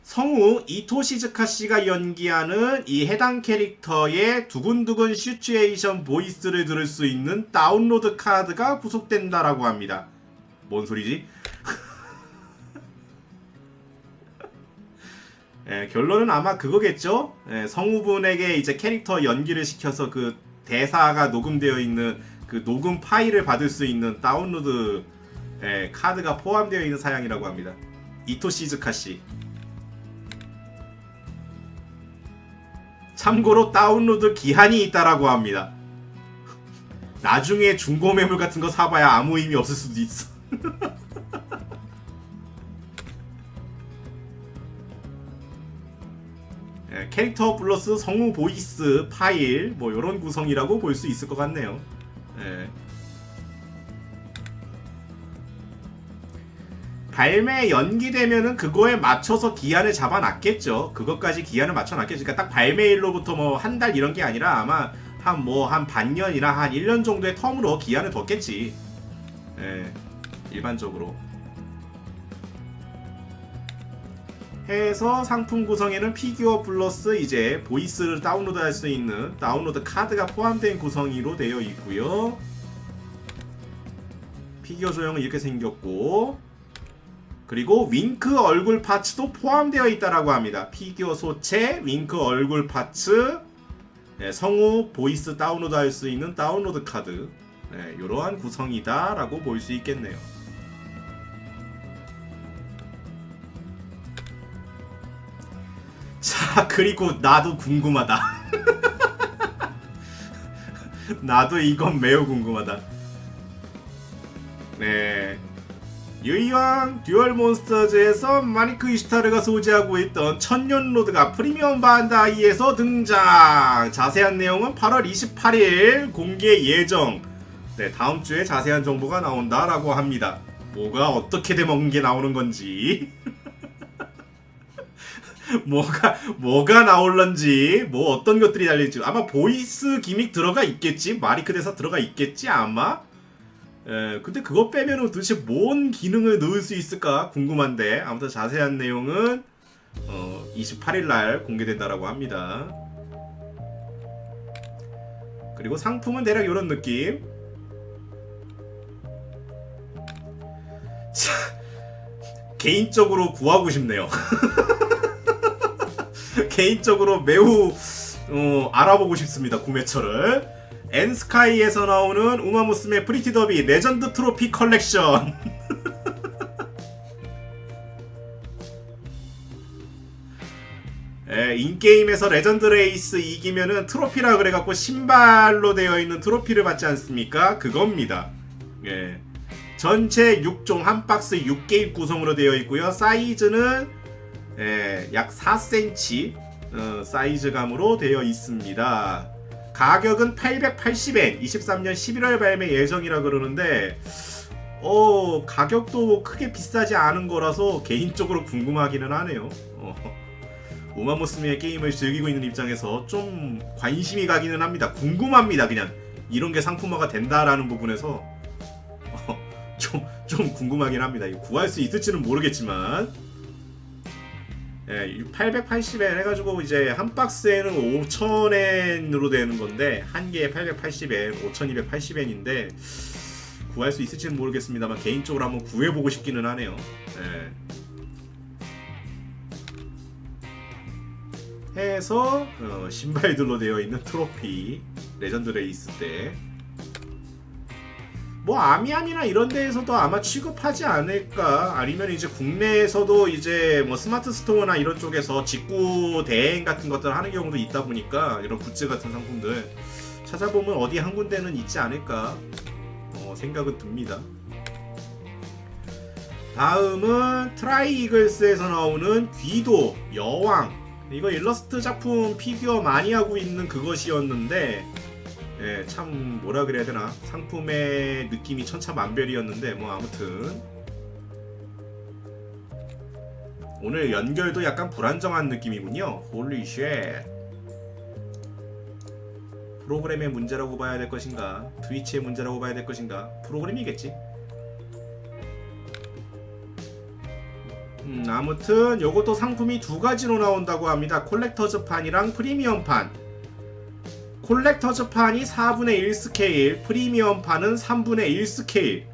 성우 이토 시즈카 씨가 연기하는 이 해당 캐릭터의 두근두근 시츄에이션 보이스를 들을 수 있는 다운로드 카드가 부속된다라고 합니다. 뭔 소리지? 결론은 아마 그거겠죠? 성우분에게 이제 캐릭터 연기를 시켜서 그 대사가 녹음되어 있는 그 녹음 파일을 받을 수 있는 다운로드 카드가 포함되어 있는 사양이라고 합니다. 이토 시즈카 씨. 참고로 다운로드 기한이 있다라고 합니다. 나중에 중고 매물 같은 거 사봐야 아무 의미 없을 수도 있어. 캐릭터 플러스 성우 보이스 파일 뭐 이런 구성이라고 볼 수 있을 것 같네요. 발매 연기되면은 그거에 맞춰서 기한을 잡아놨겠죠. 그것까지 기한을 맞춰놨겠죠. 그러니까 딱 발매일로부터 뭐 한 달 이런 게 아니라 아마 한 반년이나 한 1년 정도의 텀으로 기한을 뒀겠지. 일반적으로. 해서 상품 구성에는 피규어 플러스 이제 보이스를 다운로드 할 수 있는 다운로드 카드가 포함된 구성으로 되어 있고요. 피규어 조형은 이렇게 생겼고, 그리고 윙크 얼굴 파츠도 포함되어 있다라고 합니다. 피규어 소체, 윙크 얼굴 파츠, 성우 보이스 다운로드 할 수 있는 다운로드 카드, 이러한 구성이다 라고 볼 수 있겠네요. 자, 그리고 나도 궁금하다. 나도 이건 매우 궁금하다. 유이왕 듀얼 몬스터즈에서 마리크 이슈타르가 소지하고 있던 천년 로드가 프리미엄 반다이에서 등장. 자세한 내용은 8월 28일 공개 예정. 다음 주에 자세한 정보가 나온다라고 합니다. 뭐가 어떻게 되먹은 게 나오는 건지. 뭐가 나올런지, 뭐 어떤 것들이 달릴지. 아마 보이스 기믹 들어가 있겠지. 마리크 대사 들어가 있겠지 아마. 근데 그거 빼면은 도대체 뭔 기능을 넣을 수 있을까 궁금한데, 아무튼 자세한 내용은 28일날 공개된다라고 합니다. 그리고 상품은 대략 이런 느낌. 자, 개인적으로 구하고 싶네요. 개인적으로 매우 알아보고 싶습니다. 구매처를. 엔스카이에서 나오는 우마무스메 프리티 더비 레전드 트로피 컬렉션. 인게임에서 레전드 레이스 이기면은 트로피라 그래갖고 신발로 되어 있는 트로피를 받지 않습니까? 그겁니다. 전체 6종 한 박스 6개입 구성으로 되어 있고요. 사이즈는 약 4cm 사이즈감으로 되어 있습니다. 가격은 880엔, 23년 11월 발매 예정이라 그러는데 가격도 크게 비싸지 않은 거라서 개인적으로 궁금하기는 하네요. 우마무스메의 게임을 즐기고 있는 입장에서 좀 관심이 가기는 합니다. 궁금합니다. 그냥 이런 게 상품화가 된다라는 부분에서 좀 궁금하긴 합니다. 구할 수 있을지는 모르겠지만 880엔 해가지고 이제 한 박스에는 5,000엔으로 되는 건데 한 개에 880엔, 5,280엔인데 구할 수 있을지는 모르겠습니다만 개인적으로 한번 구해보고 싶기는 하네요. 해서 신발들로 되어 있는 트로피 레전드 레이스 때 뭐 아미아미나 이런 데에서도 아마 취급하지 않을까. 아니면 이제 국내에서도 이제 뭐 스마트 스토어나 이런 쪽에서 직구 대행 같은 것들 하는 경우도 있다 보니까 이런 굿즈 같은 상품들 찾아보면 어디 한 군데는 있지 않을까 생각은 듭니다. 다음은 트라이 이글스에서 나오는 귀도 여왕. 이거 일러스트 작품 피규어 많이 하고 있는 그것이었는데 예, 참 뭐라 그래야 되나, 상품의 느낌이 천차만별이었는데 뭐 아무튼 오늘 연결도 약간 불안정한 느낌이군요. 홀리 쉣. 프로그램의 문제라고 봐야 될 것인가, 트위치의 문제라고 봐야 될 것인가. 프로그램이겠지. 아무튼 요것도 상품이 두 가지로 나온다고 합니다. 콜렉터즈판이랑 프리미엄판. 콜렉터즈판이 4분의 1 스케일, 프리미엄판은 3분의 1 스케일.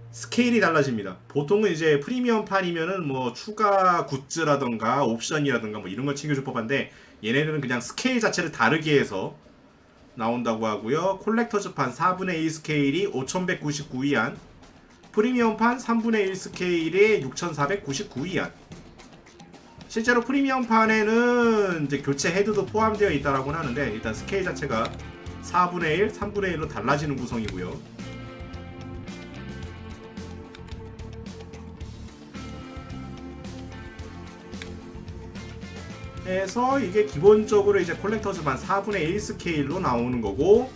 스케일이 달라집니다. 보통은 이제 프리미엄판이면은 뭐 추가 굿즈라던가 옵션이라던가 뭐 이런 걸 챙겨줄 법한데, 얘네들은 그냥 스케일 자체를 다르게 해서 나온다고 하고요. 콜렉터즈판 4분의 1 스케일이 5199위안, 프리미엄판 3분의 1 스케일이 6499위안. 실제로 프리미엄판에는 이제 교체 헤드도 포함되어 있다라고 하는데, 일단 스케일 자체가 4분의 1, 3분의 1로 달라지는 구성이고요. 해서 이게 기본적으로 이제 콜렉터즈판 4분의 1 스케일로 나오는 거고,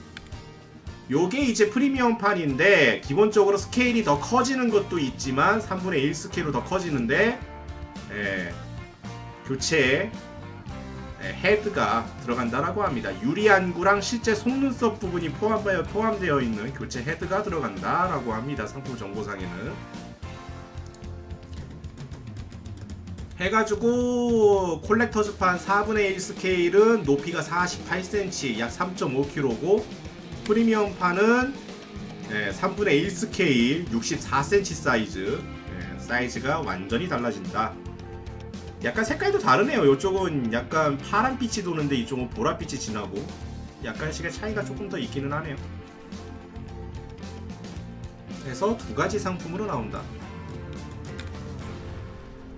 요게 이제 프리미엄판인데 기본적으로 스케일이 더 커지는 것도 있지만 3분의 1 스케일로 더 커지는데, 교체에 헤드가 들어간다라고 합니다. 유리안구랑 실제 속눈썹 부분이 포함되어 있는 교체 헤드가 들어간다라고 합니다. 상품 정보상에는. 해가지고 콜렉터즈판 4분의 1 스케일은 높이가 48cm, 약 3.5kg고, 프리미엄판은 3분의 1 스케일 64cm 사이즈. 사이즈가 완전히 달라진다. 약간 색깔도 다르네요. 이쪽은 약간 파란빛이 도는데 이쪽은 보랏빛이 진하고, 약간씩의 차이가 조금 더 있기는 하네요. 그래서 두 가지 상품으로 나온다.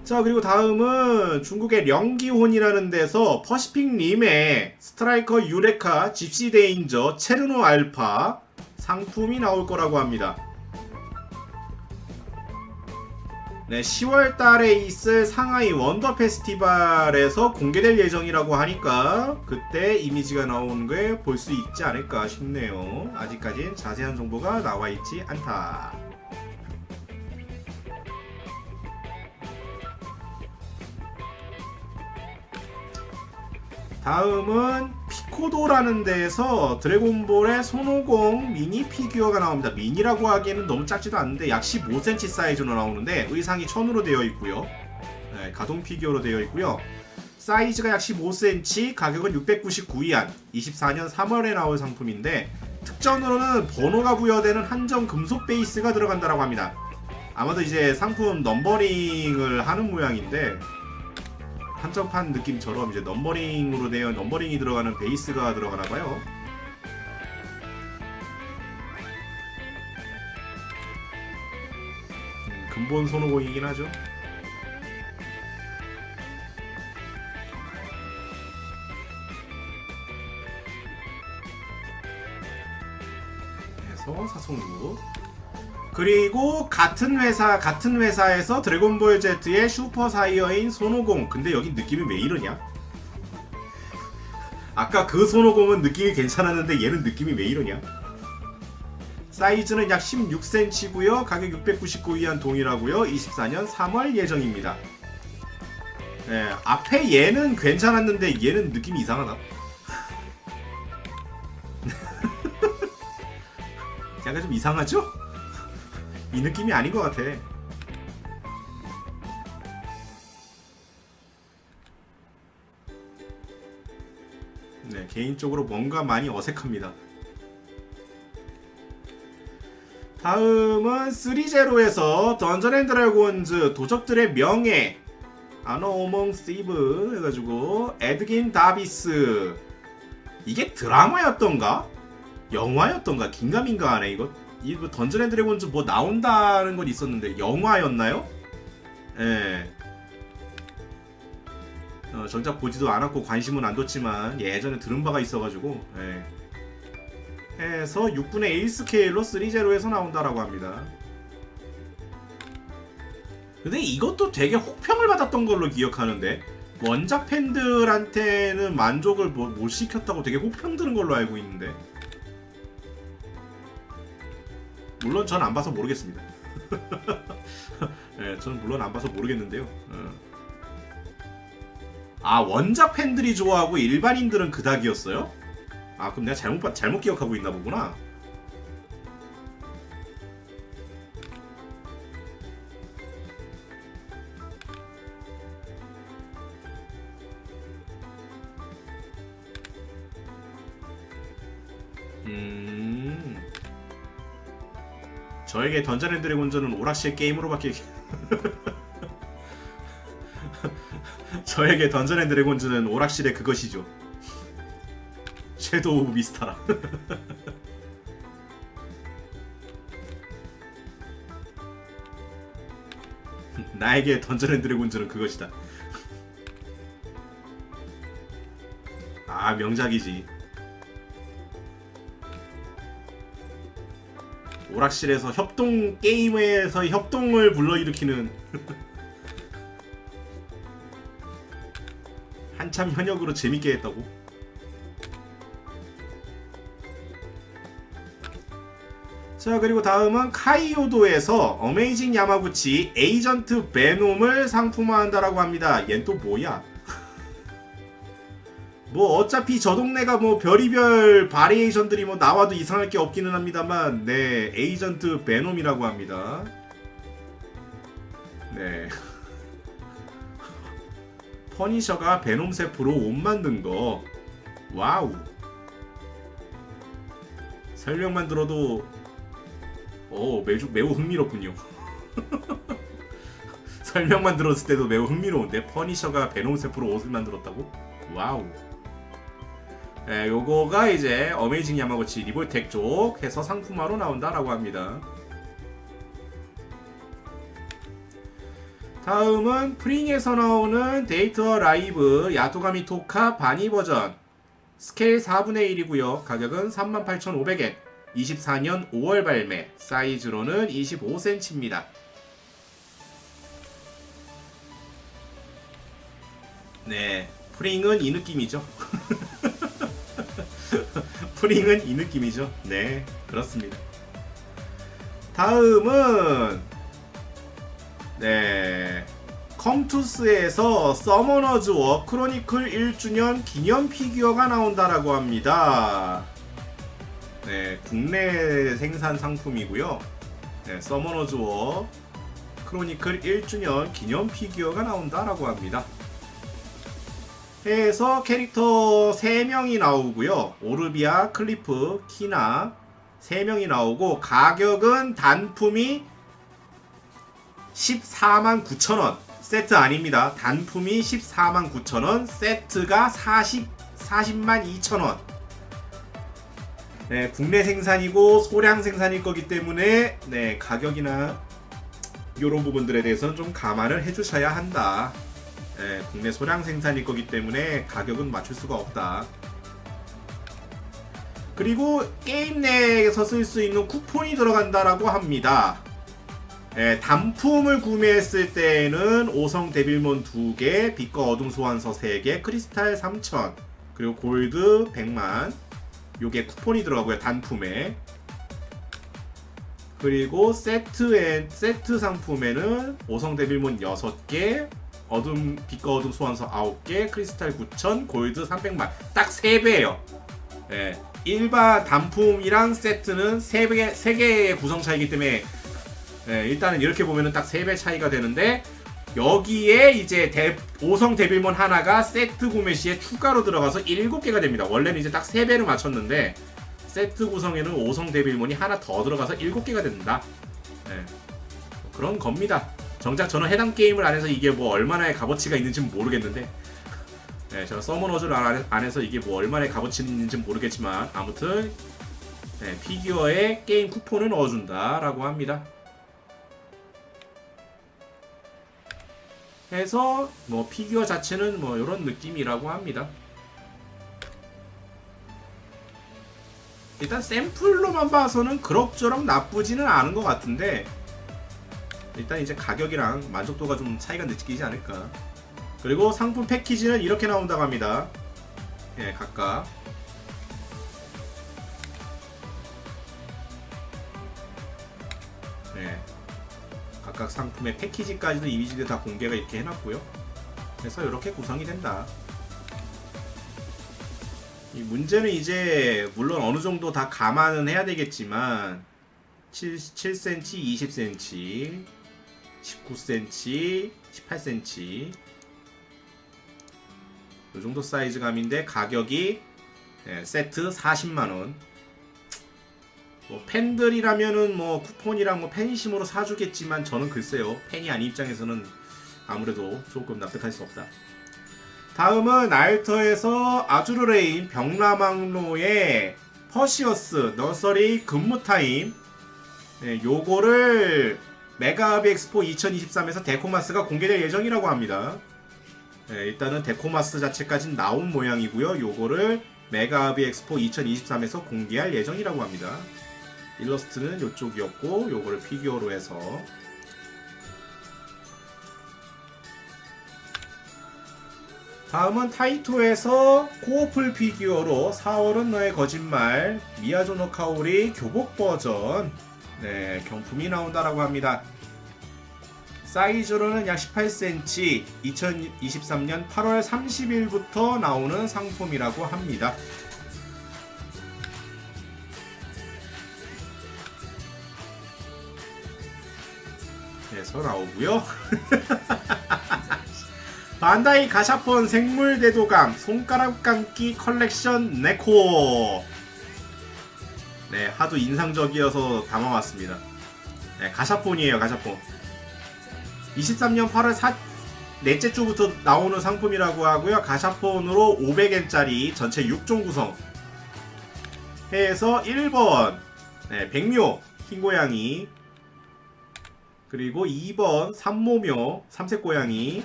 자, 그리고 다음은 중국의 령기혼이라는 데서 퍼시픽 림의 스트라이커 유레카 집시 데인저 체르노 알파 상품이 나올 거라고 합니다. 네, 10월 달에 있을 상하이 원더 페스티벌에서 공개될 예정이라고 하니까 그때 이미지가 나오는 걸 볼 수 있지 않을까 싶네요. 아직까진 자세한 정보가 나와 있지 않다. 다음은 피코도라는 데에서 드래곤볼의 손오공 미니 피규어가 나옵니다. 미니라고 하기에는 너무 작지도 않은데 약 15cm 사이즈로 나오는데 의상이 천으로 되어 있고요. 가동 피규어로 되어 있고요. 사이즈가 약 15cm, 가격은 699위안, 24년 3월에 나올 상품인데, 특전으로는 번호가 부여되는 한정 금속 베이스가 들어간다라고 합니다. 아마도 이제 상품 넘버링을 하는 모양인데, 한정판 느낌처럼 이제 넘버링으로 되어 넘버링이 들어가는 베이스가 들어가나봐요. 근본 손오공이긴 하죠. 해서 사송구. 그리고 같은 회사에서 드래곤볼 Z의 슈퍼 사이어인 손오공. 근데 여기 느낌이 왜 이러냐? 아까 그 손오공은 느낌이 괜찮았는데 얘는 느낌이 왜 이러냐? 사이즈는 약 16cm고요. 가격 699위안 동일하고요. 24년 3월 예정입니다. 앞에 얘는 괜찮았는데 얘는 느낌이 이상하다. 약간 좀 이상하죠? 이 느낌이 아닌 것 같아. 네, 개인적으로 뭔가 많이 어색합니다. 다음은 3제로에서 던전앤드래곤즈 도적들의 명예 아너 오몽 스티브 해가지고 에드긴 다비스. 이게 드라마였던가? 영화였던가? 긴가민가 하네. 이거 던전 앤 드래곤즈 뭐 나온다는 건 있었는데 영화였나요? 예. 정작 보지도 않았고 관심은 안 뒀지만 예전에 들은 바가 있어가지고, 해서 6분의 1 스케일로 3제로에서 나온다라고 합니다. 근데 이것도 되게 혹평을 받았던 걸로 기억하는데, 원작 팬들한테는 만족을 못 시켰다고 되게 혹평 들은 걸로 알고 있는데, 물론 전 안 봐서 모르겠습니다. 네, 저는 물론 안 봐서 모르겠는데요. 아, 원작 팬들이 좋아하고 일반인들은 그닥이었어요? 아, 그럼 내가 잘못 기억하고 있나 보구나. 저에게 던전 앤 드래곤즈는 오락실 게임으로밖에 저에게 던전 앤 드래곤즈는 오락실의 그것이죠. 섀도우 오브 미스타라. 나에게 던전 앤 드래곤즈는 그것이다. 아, 명작이지. 오락실에서 게임에서 협동을 불러일으키는 한참 현역으로 재밌게 했다고? 자, 그리고 다음은 카이오도에서 어메이징 야마구치 에이전트 베놈을 상품화한다라고 합니다. 얜 또 뭐야? 뭐 어차피 저 동네가 뭐 별의별 바리에이션들이 뭐 나와도 이상할 게 없기는 합니다만, 네, 에이전트 베놈이라고 합니다. 네. 퍼니셔가 베놈 세포로 옷 만든 거. 와우. 설명만 들어도 매우 흥미롭군요. 설명만 들었을 때도 매우 흥미로운데, 퍼니셔가 베놈 세포로 옷을 만들었다고? 와우. 네, 요거가 이제 어메이징 야마구치 리볼텍 쪽 해서 상품화로 나온다라고 합니다. 다음은 프링에서 나오는 데이터 라이브 야도가미 토카 바니 버전 스케일 4분의 1이고요. 가격은 38,500엔, 24년 5월 발매, 사이즈로는 25cm입니다. 네, 프링은 이 느낌이죠. 프링은 이 느낌이죠. 네, 그렇습니다. 다음은 네, 컴투스에서 서머너즈 워 크로니클 1주년 기념 피규어가 나온다라고 합니다. 네, 국내 생산 상품이고요. 네, 서머너즈 워 크로니클 1주년 기념 피규어가 나온다라고 합니다. 해서 캐릭터 3명이 나오고요. 오르비아, 클리프, 키나 3명이 나오고, 가격은 단품이 149,000원. 세트 아닙니다. 단품이 149,000원, 세트가 402,000원. 네, 국내 생산이고 소량 생산일 거기 때문에 네, 가격이나 이런 부분들에 대해서는 좀 감안을 해주셔야 한다. 네, 국내 소량 생산일 거기 때문에 가격은 맞출 수가 없다. 그리고 게임 내에서 쓸 수 있는 쿠폰이 들어간다라고 합니다. 네, 단품을 구매했을 때는 오성 데빌몬 2개, 빛과 어둠 소환서 3개, 크리스탈 3,000, 그리고 골드 100만, 요게 쿠폰이 들어가고요, 단품에. 그리고 세트 상품에는 오성 데빌몬 6개, 빛과 어둠 소환서 9개, 크리스탈 9,000, 골드 300만. 딱 3배예요. 네, 일반 단품이랑 세트는 3개의 구성 차이기 때문에 네, 일단은 이렇게 보면은 딱 3배 차이가 되는데, 여기에 이제 오성 데빌몬 하나가 세트 구매 시에 추가로 들어가서 7개가 됩니다. 원래는 이제 딱 3배를 맞췄는데 세트 구성에는 오성 데빌몬이 하나 더 들어가서 7개가 된다. 네, 그런 겁니다. 정작 저는 해당 게임을 안 해서 이게 뭐 얼마나의 값어치가 있는지는 모르겠는데, 네, 제가 서머너즈를 안 해서 이게 뭐 얼마나의 값어치 있는지는 모르겠지만, 아무튼 네, 피규어에 게임 쿠폰을 넣어준다라고 합니다. 해서 뭐 피규어 자체는 뭐 이런 느낌이라고 합니다. 일단 샘플로만 봐서는 그럭저럭 나쁘지는 않은 것 같은데, 일단 이제 가격이랑 만족도가 좀 차이가 느끼지 않을까. 그리고 상품 패키지는 이렇게 나온다고 합니다. 예, 각각 네. 각각 상품의 패키지까지도 이미지들 다 공개가 이렇게 해놨고요. 그래서 이렇게 구성이 된다. 이 문제는 이제 물론 어느 정도 다 감안은 해야 되겠지만 7cm, 20cm, 19cm, 18cm 이 정도 사이즈감인데 가격이 세트 40만원. 뭐 팬들이라면은 뭐 쿠폰이랑 뭐 팬심으로 사주겠지만 저는 글쎄요, 팬이 아닌 입장에서는 아무래도 조금 납득할 수 없다. 다음은 알터에서 아주르레인 병라망로의 퍼시어스 너서리 근무타임, 요거를 메가하비 엑스포 2023에서 데코마스가 공개될 예정이라고 합니다. 일단은 데코마스 자체까지는 나온 모양이고요. 요거를 메가하비 엑스포 2023에서 공개할 예정이라고 합니다. 일러스트는 요쪽이었고 요거를 피규어로 해서. 다음은 타이토에서 코어풀 피규어로 4월은 너의 거짓말 미야조노 카오리 교복 버전 경품이 나온다라고 합니다. 사이즈로는 약 18cm, 2023년 8월 30일부터 나오는 상품이라고 합니다. 그래서 나오고요. 반다이 가샤폰 생물 대도감 손가락 감기 컬렉션 네코. 하도 인상적이어서 담아왔습니다. 가샤폰이에요, 가샤폰. 23년 8월 넷째 주부터 나오는 상품이라고 하고요. 가샤폰으로 500엔짜리 전체 6종 구성 해서 1번 백묘 흰고양이, 그리고 2번 삼모묘 삼색고양이,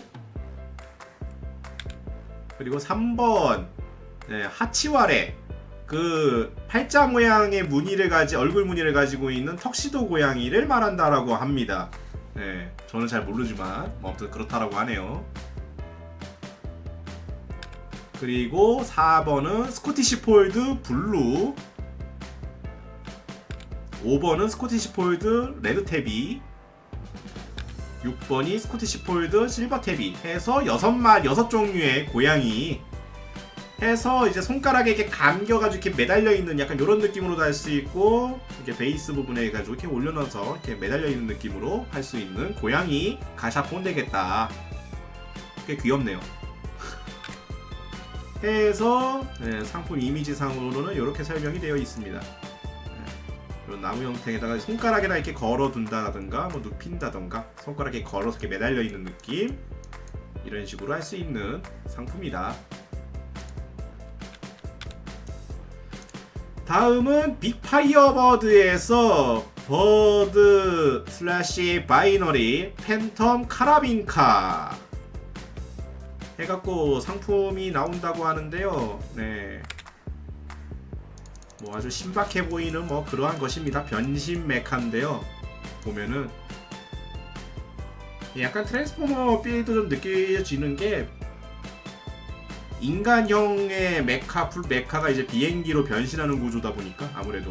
그리고 3번 하치와레 그 팔자 모양의 무늬를 얼굴 무늬를 가지고 있는 턱시도 고양이를 말한다라고 합니다. 저는 잘 모르지만 아무튼 그렇다라고 하네요. 그리고 4번은 스코티시 폴드 블루, 5번은 스코티시 폴드 레드 탭이, 6번이 스코티시 폴드 실버 탭이 해서 6종류의 고양이 해서 이제 손가락에 이렇게 감겨가지고 이렇게 매달려 있는 약간 이런 느낌으로도 할 수 있고, 이렇게 베이스 부분에 해가지고 이렇게 올려놔서 이렇게 매달려 있는 느낌으로 할 수 있는 고양이 가샤폰 되겠다. 꽤 귀엽네요. 해서 상품 이미지상으로는 이렇게 설명이 되어 있습니다. 이런 나무 형태에다가 손가락에다 이렇게 걸어둔다든가 뭐 눕힌다든가 손가락에 걸어서 이렇게 매달려 있는 느낌, 이런 식으로 할 수 있는 상품이다. 다음은 빅파이어버드에서 버드 슬래시 바이너리 팬텀 카라빈카 해갖고 상품이 나온다고 하는데요. 뭐 아주 신박해 보이는 뭐 그러한 것입니다. 변신 메카인데요. 보면은 약간 트랜스포머 빌도 좀 느껴지는 게, 인간형의 메카가 이제 비행기로 변신하는 구조다 보니까 아무래도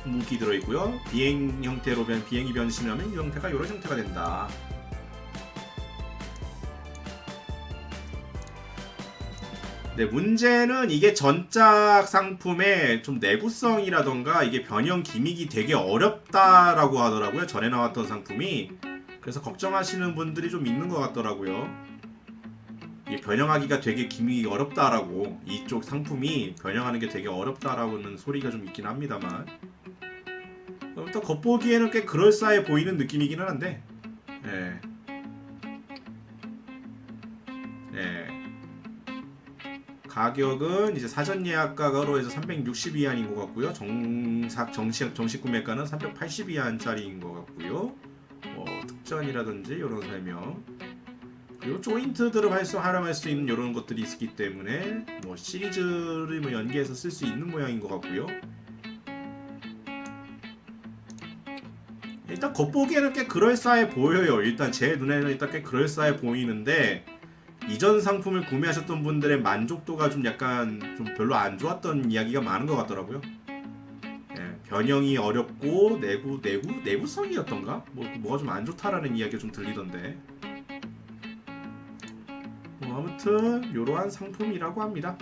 무기 들어있고요. 비행 형태로 비행기 변신하면 이 형태가 이런 형태가 된다. 문제는 이게 전작 상품의 좀 내구성이라던가 이게 변형 기믹이 되게 어렵다라고 하더라고요. 전에 나왔던 상품이. 그래서 걱정하시는 분들이 좀 있는 것 같더라고요. 이게 변형하기가 되게 기믹이 어렵다라고, 이쪽 상품이 변형하는 게 되게 어렵다라고는 소리가 좀 있긴 합니다만, 또 겉보기에는 꽤 그럴싸해 보이는 느낌이기는 한데, 가격은 이제 사전 예약가로 해서 360위안인 것 같고요. 정식 구매가는 380위안짜리인 것 같고요. 특전이라든지 이런 설명, 그리고 조인트들을 활용할 수 있는 이런 것들이 있기 때문에 뭐 시리즈를 뭐 연계해서 쓸 수 있는 모양인 것 같고요. 일단 겉보기에는 꽤 그럴싸해 보여요. 일단 제 눈에는 일단 꽤 그럴싸해 보이는데, 이전 상품을 구매하셨던 분들의 만족도가 좀 약간 좀 별로 안 좋았던 이야기가 많은 것 같더라고요. 변형이 어렵고 내구성이었던가? 뭐가 좀 안 좋다라는 이야기가 좀 들리던데. 뭐 아무튼 이러한 상품이라고 합니다.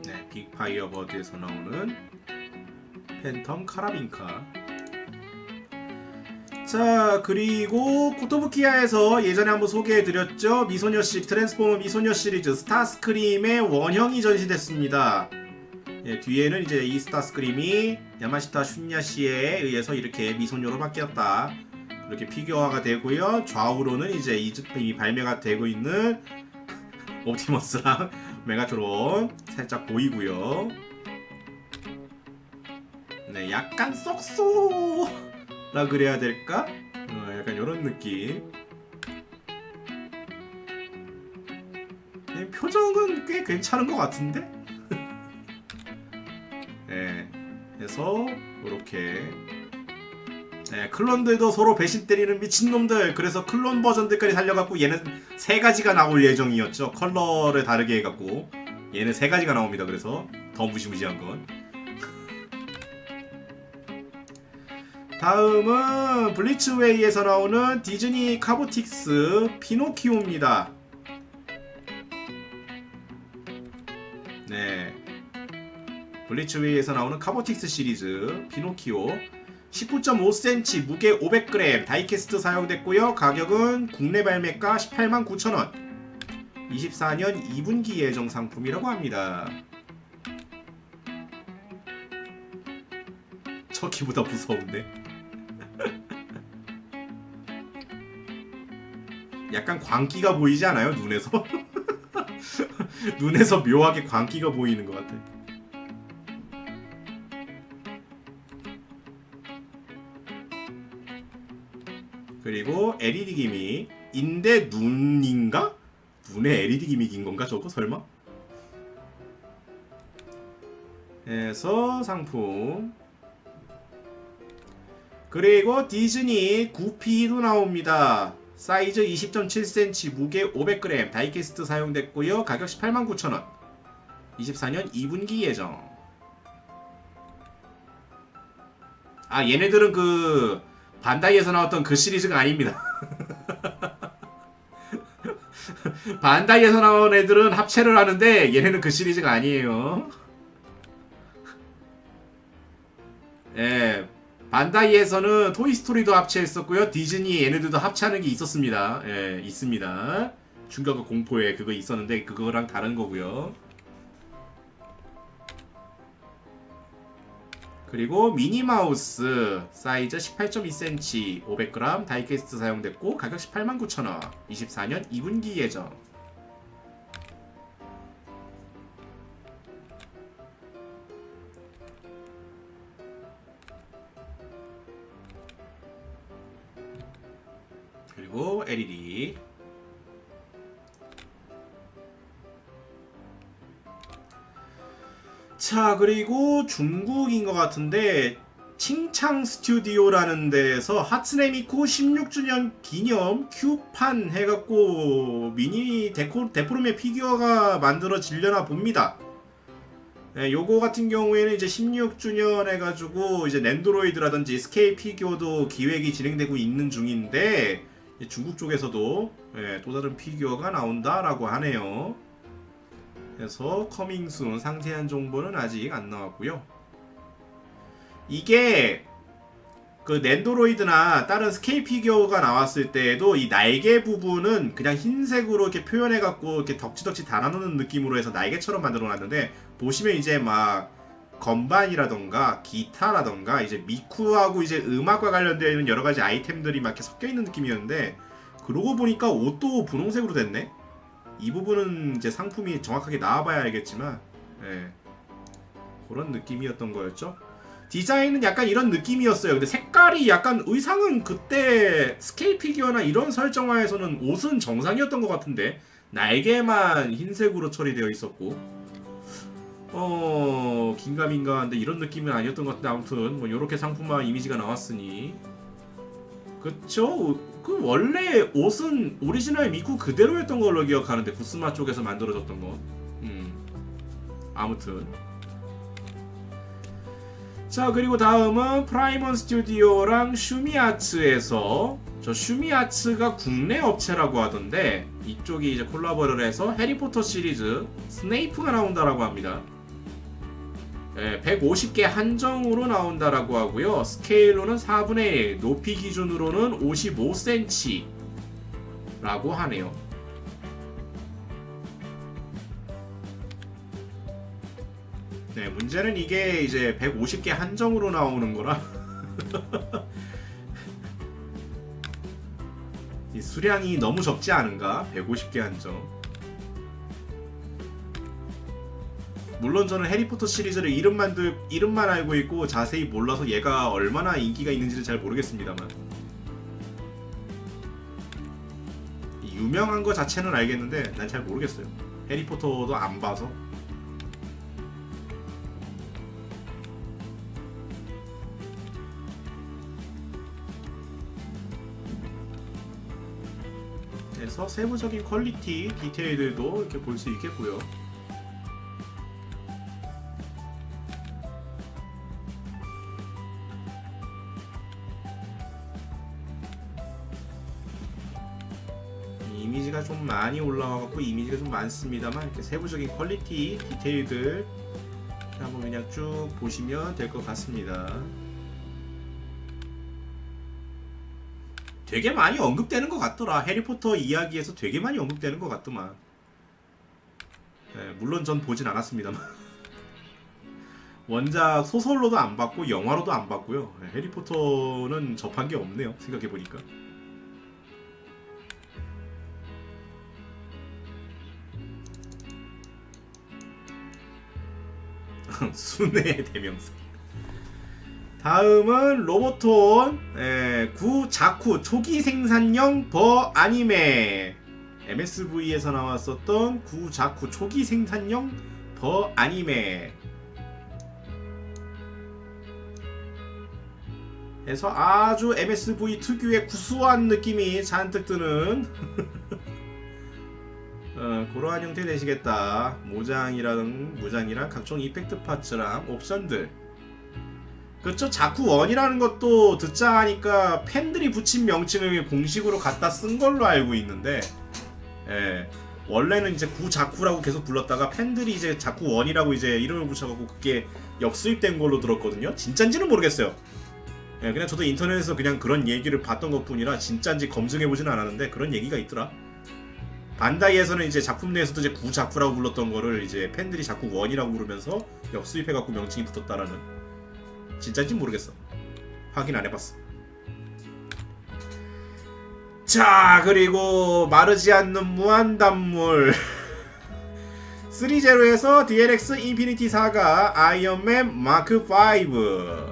네, 빅파이어버드에서 나오는 팬텀 카라빈카. 자, 그리고 코토부키야에서 예전에 한번 소개해드렸죠. 미소녀 시리즈, 트랜스포머 미소녀 시리즈 스타스크림의 원형이 전시됐습니다. 예, 뒤에는 이제 이 스타스크림이 야마시타 슌야 씨에 의해서 이렇게 미소녀로 바뀌었다. 이렇게 피규어화가 되고요. 좌우로는 이제 이미 발매가 되고 있는 옵티머스랑 메가트론 살짝 보이고요. 네, 약간 썩소라 그래야 될까? 약간 이런 느낌. 네, 표정은 꽤 괜찮은 것 같은데? 네, 해서 이렇게 클론들도 서로 배신 때리는 미친놈들. 그래서 클론 버전들까지 살려갖고 얘는 3가지가 나올 예정이었죠. 컬러를 다르게 해갖고 얘는 3가지가 나옵니다. 그래서 더 무시무시한 건. 다음은 블리츠웨이에서 나오는 디즈니 카보틱스 피노키오입니다. 네, 블리츠웨이에서 나오는 카보틱스 시리즈 피노키오 19.5cm 무게 500g 다이캐스트 사용됐고요. 가격은 국내 발매가 189,000원 24년 2분기 예정 상품이라고 합니다. 척키보다 무서운데? 약간 광기가 보이지 않아요? 눈에서? 눈에서 묘하게 광기가 보이는 것 같아. 그리고 LED 기믹 인데 눈인가? 눈에 LED 기믹인 건가 저거 설마? 해서 상품. 그리고 디즈니 구피도 나옵니다. 사이즈 20.7cm 무게 500g 다이캐스트 사용됐고요. 가격 189,000원 24년 2분기 예정. 아, 얘네들은 그 반다이에서 나왔던 그 시리즈가 아닙니다. 반다이에서 나온 애들은 합체를 하는데 얘네는 그 시리즈가 아니에요. 예, 반다이에서는 토이스토리도 합체했었고요. 디즈니 얘네들도 합체하는 게 있었습니다. 예, 있습니다. 충격과 공포에 그거 있었는데 그거랑 다른 거고요. 그리고 미니마우스 사이즈 18.2cm 500g 다이캐스트 사용됐고 가격 189,000원 24년 2분기 예정. 그리고 LED. 자, 그리고 중국인 것 같은데 칭창 스튜디오라는 데에서 하츠네 미쿠 16주년 기념 큐판 해갖고 미니 데포르메 피규어가 만들어지려나 봅니다. 네, 요거 같은 경우에는 이제 16주년 해가지고 이제 낸드로이드라든지 SK 피규어도 기획이 진행되고 있는 중인데 중국 쪽에서도 또 다른 피규어가 나온다라고 하네요. 그래서 커밍순 상세한 정보는 아직 안 나왔고요. 이게 그 낸도로이드나 다른 SK 피규어가 나왔을 때에도 이 날개 부분은 그냥 흰색으로 이렇게 표현해갖고 이렇게 덕지덕지 달아놓는 느낌으로 해서 날개처럼 만들어놨는데 보시면 이제 막 건반이라던가 기타라던가 이제 미쿠하고 이제 음악과 관련되어 있는 여러 가지 아이템들이 막 이렇게 섞여 있는 느낌이었는데 그러고 보니까 옷도 분홍색으로 됐네. 이 부분은 이제 상품이 정확하게 나와봐야 알겠지만 그런 느낌이었던 거였죠. 디자인은 약간 이런 느낌이었어요. 근데 색깔이 약간 의상은 그때 스케일 피규어나 이런 설정화에서는 옷은 정상이었던 것 같은데 날개만 흰색으로 처리되어 있었고 긴가민가한데 이런 느낌은 아니었던 것 같은데 아무튼 뭐 요렇게 상품화 이미지가 나왔으니 그쵸? 그 원래 옷은 오리지널 미쿠 그대로였던 걸로 기억하는데 구스마 쪽에서 만들어졌던 거. 아무튼 자, 그리고 다음은 프라이먼 스튜디오랑 슈미아츠에서, 저 슈미아츠가 국내 업체라고 하던데 이쪽이 이제 콜라보를 해서 해리포터 시리즈 스네이프가 나온다라고 합니다. 150개 한정으로 나온다라고 하고요. 스케일로는 4분의 1, 높이 기준으로는 55cm 라고 하네요. 네, 문제는 이게 이제 150개 한정으로 나오는 거라 이 수량이 너무 적지 않은가? 150개 한정. 물론 저는 해리포터 시리즈를 이름만 알고 있고 자세히 몰라서 얘가 얼마나 인기가 있는지는 잘 모르겠습니다만, 유명한 거 자체는 알겠는데 난 잘 모르겠어요. 해리포터도 안 봐서. 그래서 세부적인 퀄리티, 디테일들도 이렇게 볼 수 있겠고요. 이미지가 좀 많이 올라와갖고 이미지가 좀 많습니다만, 이렇게 세부적인 퀄리티, 디테일들 한번 그냥 쭉 보시면 될 것 같습니다. 되게 많이 언급되는 것 같더라. 해리포터 이야기에서 되게 많이 언급되는 것 같더만. 네, 물론 전 보진 않았습니다만 원작 소설로도 안 봤고 영화로도 안 봤고요. 네, 해리포터는 접한 게 없네요, 생각해보니까. 순애의 대명사. 다음은 로보톤 구자쿠 초기 생산형 버 아니메. MSV에서 나왔었던 구자쿠 초기 생산형 버 아니메 해서 아주 MSV 특유의 구수한 느낌이 잔뜩 드는 그러한 형태 되시겠다. 모장이랑 무장이랑 각종 이펙트 파츠랑 옵션들. 그쵸, 자쿠 원이라는 것도 듣자 하니까 팬들이 붙인 명칭을 공식으로 갖다 쓴 걸로 알고 있는데, 원래는 이제 구자쿠라고 계속 불렀다가 팬들이 이제 자쿠 원이라고 이제 이름을 붙여갖고 그게 역수입된 걸로 들었거든요. 진짠지는 모르겠어요. 그냥 저도 인터넷에서 그냥 그런 얘기를 봤던 것 뿐이라 진짠지 검증해보진 않았는데 그런 얘기가 있더라. 반다이에서는 이제 작품 내에서도 이제 구자쿠라고 불렀던 거를 이제 팬들이 자쿠 원이라고 부르면서 역수입해갖고 명칭이 붙었다라는. 진짜인지 모르겠어. 확인 안 해봤어. 자, 그리고 마르지 않는 무한단물 3제로에서 DLX 인피니티 사가 아이언맨 마크 5.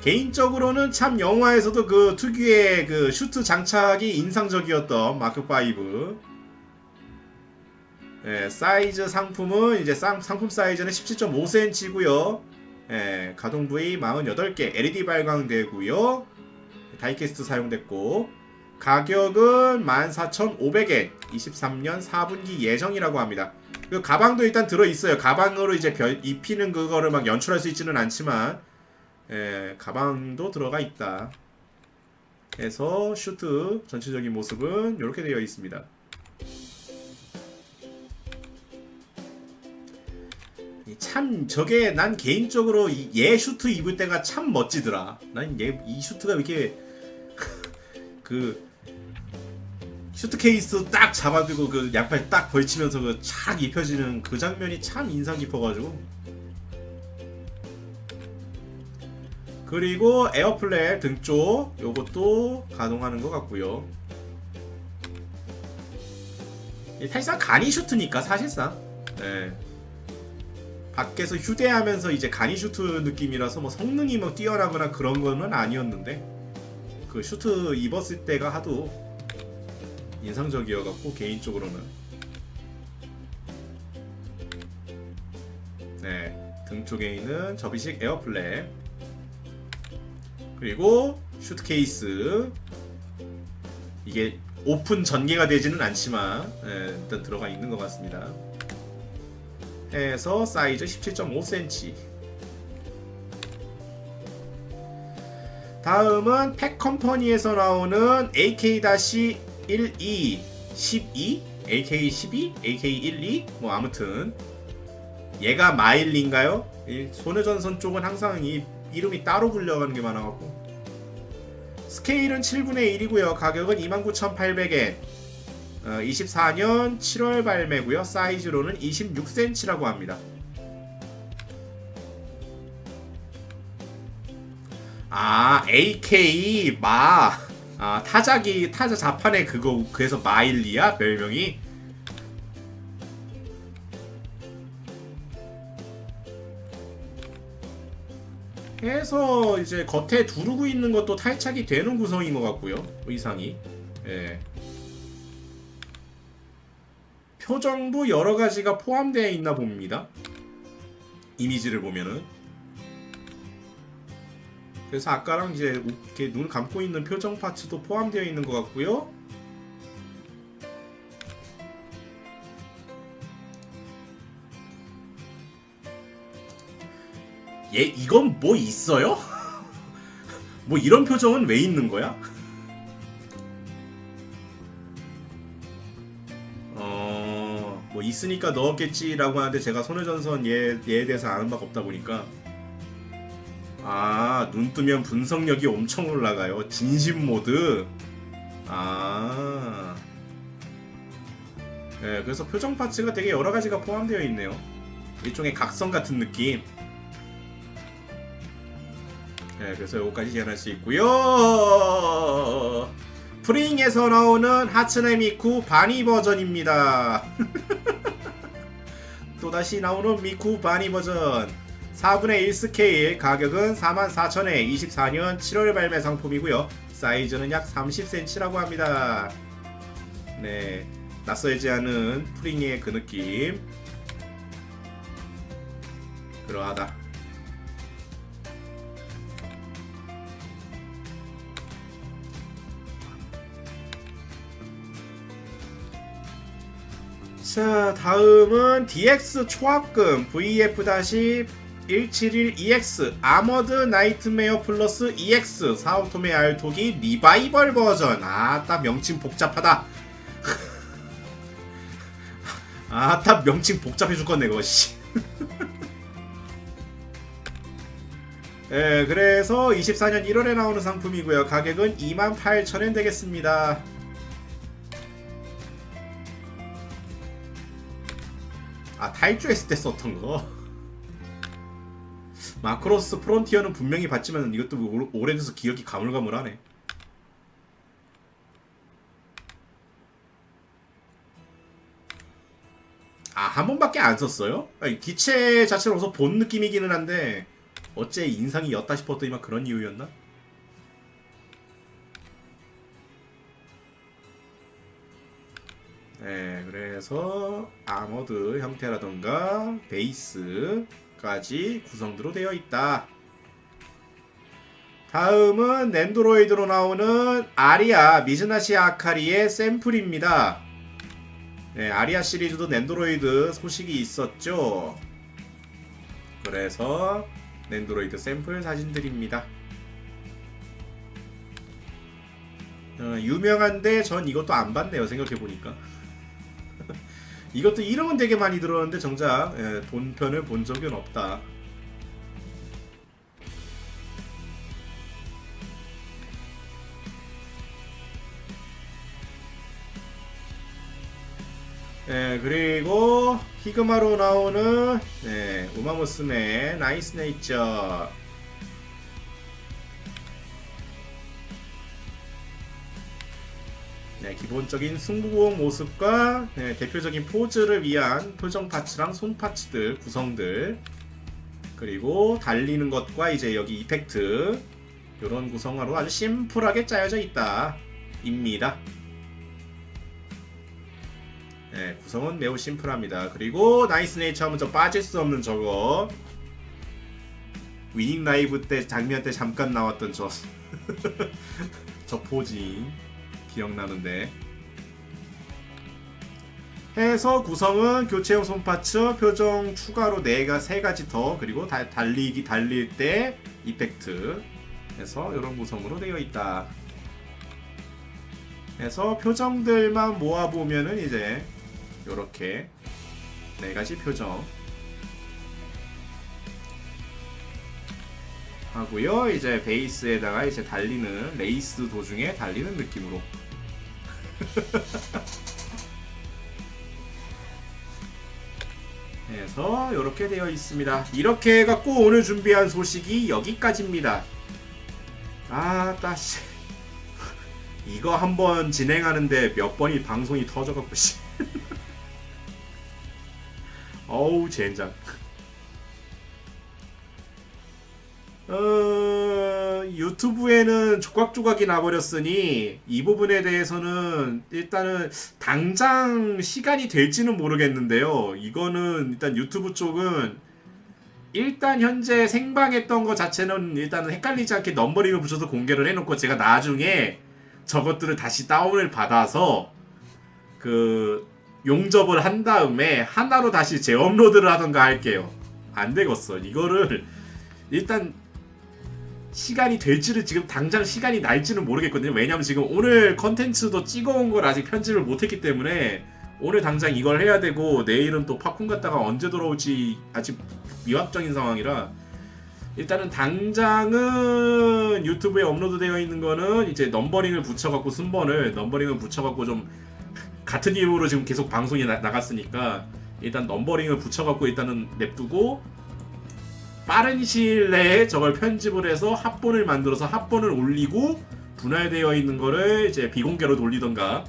개인적으로는 참 영화에서도 그 특유의 그 슈트 장착이 인상적이었던 마크 5. 사이즈 상품은 이제 상품 사이즈는 17.5cm고요. 가동 부위 48개, LED 발광되고요. 다이캐스트 사용됐고, 가격은 14,500엔, 23년 4분기 예정이라고 합니다. 그 가방도 일단 들어있어요. 가방으로 이제 입히는 그거를 막 연출할 수 있지는 않지만, 가방도 들어가 있다. 그래서 슈트 전체적인 모습은 이렇게 되어 있습니다. 참 저게 난 개인적으로 얘 슈트 입을 때가 참 멋지더라. 난 이 슈트가 이렇게 그 슈트 케이스 딱 잡아두고 그 양팔 딱 걸치면서 그 착 입혀지는 그 장면이 참 인상 깊어가지고. 그리고 에어플랫 등 쪽 요것도 가동하는 것 같고요. 사실상 간이 슈트니까 사실상. 밖에서 휴대하면서 이제 간이 슈트 느낌이라서 뭐 성능이 뭐 뛰어나거나 그런 거는 아니었는데 그 슈트 입었을 때가 하도 인상적이어갖고 개인적으로는. 등 쪽에 있는 접이식 에어플랩, 그리고 슈트 케이스, 이게 오픈 전개가 되지는 않지만 일단 들어가 있는 것 같습니다. 해서 사이즈 17.5cm. 다음은 팩컴퍼니에서 나오는 AK-12 12? AK-12? AK-12? 뭐 아무튼 얘가 마일리인가요? 소녀전선 쪽은 항상 이 이름이 따로 불려가는 게 많아갖고. 스케일은 7분의 1이고요. 가격은 29,800엔. 24년 7월 발매고요. 사이즈로는 26cm라고 합니다. 아, AK 타자 자판의 그거 그래서 마일리야 별명이. 해서 이제 겉에 두르고 있는 것도 탈착이 되는 구성인 것 같고요. 의상이. 예. 표정도 여러 가지가 포함되어 있나 봅니다. 이미지를 보면은. 그래서 아까랑 이제 이렇게 눈 감고 있는 표정 파츠도 포함되어 있는 것 같고요. 얘 이건 뭐 있어요? 뭐 이런 표정은 왜 있는 거야? 뭐 있으니까 넣었겠지라고 하는데 제가 소녀전선 얘에 대해서 아는 바가 없다 보니까. 아, 눈 뜨면 분석력이 엄청 올라가요. 진심 모드. 아. 네, 그래서 표정 파츠가 되게 여러 가지가 포함되어 있네요. 일종의 각성 같은 느낌. 네, 그래서 요거까지 제한할 수 있고요. 프링에서 나오는 하츠네 미쿠 바니 버전입니다. 또다시 나오는 미쿠 바니 버전. 4분의 1 스케일, 가격은 44,000에 24년 7월 발매 상품이고요. 사이즈는 약 30cm라고 합니다. 네, 낯설지 않은 프링의 그 느낌. 그러하다. 자, 다음은 DX 초합금 VF-171EX 아머드 나이트메어 플러스 EX 사오토메 알토기 리바이벌 버전. 아따 명칭 복잡하다. 아따 명칭 복잡해 죽겠네 그거 씨. 예, 그래서 24년 1월에 나오는 상품이고요. 가격은 28,000엔 되겠습니다. 아, 탈주했을 때 썼던 거. 마크로스 프론티어는 분명히 봤지만 이것도 오래돼서 기억이 가물가물하네. 아, 한 번밖에 안 썼어요? 아니, 기체 자체를 어서 본 느낌이기는 한데 어째 인상이 였다 싶었더니만 그런 이유였나? 네, 그래서 아머드 형태라던가 베이스까지 구성으로 되어 있다. 다음은 넨도로이드로 나오는 아리아 미즈나시 아카리의 샘플입니다. 네, 아리아 시리즈도 넨도로이드 소식이 있었죠. 그래서 넨도로이드 샘플 사진들입니다. 유명한데 전 이것도 안 봤네요, 생각해보니까. 이것도 이름은 되게 많이 들었는데 정작 본편을 본 적은 없다. 그리고 히그마로 나오는 우마무스메 나이스 네이처. 기본적인 승부공 모습과 대표적인 포즈를 위한 표정 파츠랑 손 파츠들 구성들, 그리고 달리는 것과 이제 여기 이펙트, 이런 구성으로 아주 심플하게 짜여져 있다 입니다. 구성은 매우 심플합니다. 그리고 나이스 네이처 하면 저 빠질 수 없는 저거, 위닝 라이브 때 장면 때 잠깐 나왔던 저 저 포징 기억나는데. 해서 구성은 교체용 손파츠, 표정 추가로 3가지 더, 그리고 달릴 때 이펙트 해서 이런 구성으로 되어 있다. 해서 표정들만 모아보면은 이제 요렇게 4가지 표정 하고요. 이제 베이스에다가 이제 달리는 레이스 도중에 달리는 느낌으로 해서 이렇게 되어 있습니다. 이렇게 해갖고 오늘 준비한 소식이 여기까지입니다. 따씨 이거 한번 진행하는데 몇 번이 방송이 터져갖고 씨 어우 젠장. 유튜브에는 조각조각이 나버렸으니 이 부분에 대해서는 일단은 당장 시간이 될지는 모르겠는데요. 이거는 일단 유튜브 쪽은 일단 현재 생방했던 거 자체는 일단은 헷갈리지 않게 넘버링을 붙여서 공개를 해놓고 제가 나중에 저것들을 다시 다운을 받아서 그 용접을 한 다음에 하나로 다시 재업로드를 하던가 할게요. 안 되겠어. 이거를 일단 시간이 될지를 지금 당장 시간이 날지는 모르겠거든요. 왜냐면 지금 오늘 컨텐츠도 찍어온 걸 아직 편집을 못했기 때문에 오늘 당장 이걸 해야 되고 내일은 또 팝콘 갔다가 언제 돌아올지 아직 미확정인 상황이라 일단은 당장은 유튜브에 업로드되어 있는 거는 이제 넘버링을 붙여갖고 순번을 넘버링을 붙여갖고 좀 같은 이유로 지금 계속 방송이 나갔으니까 일단 넘버링을 붙여갖고 일단은 냅두고 빠른 시일 내에 저걸 편집을 해서 합본을 만들어서 합본을 올리고 분할되어 있는 거를 이제 비공개로 돌리던가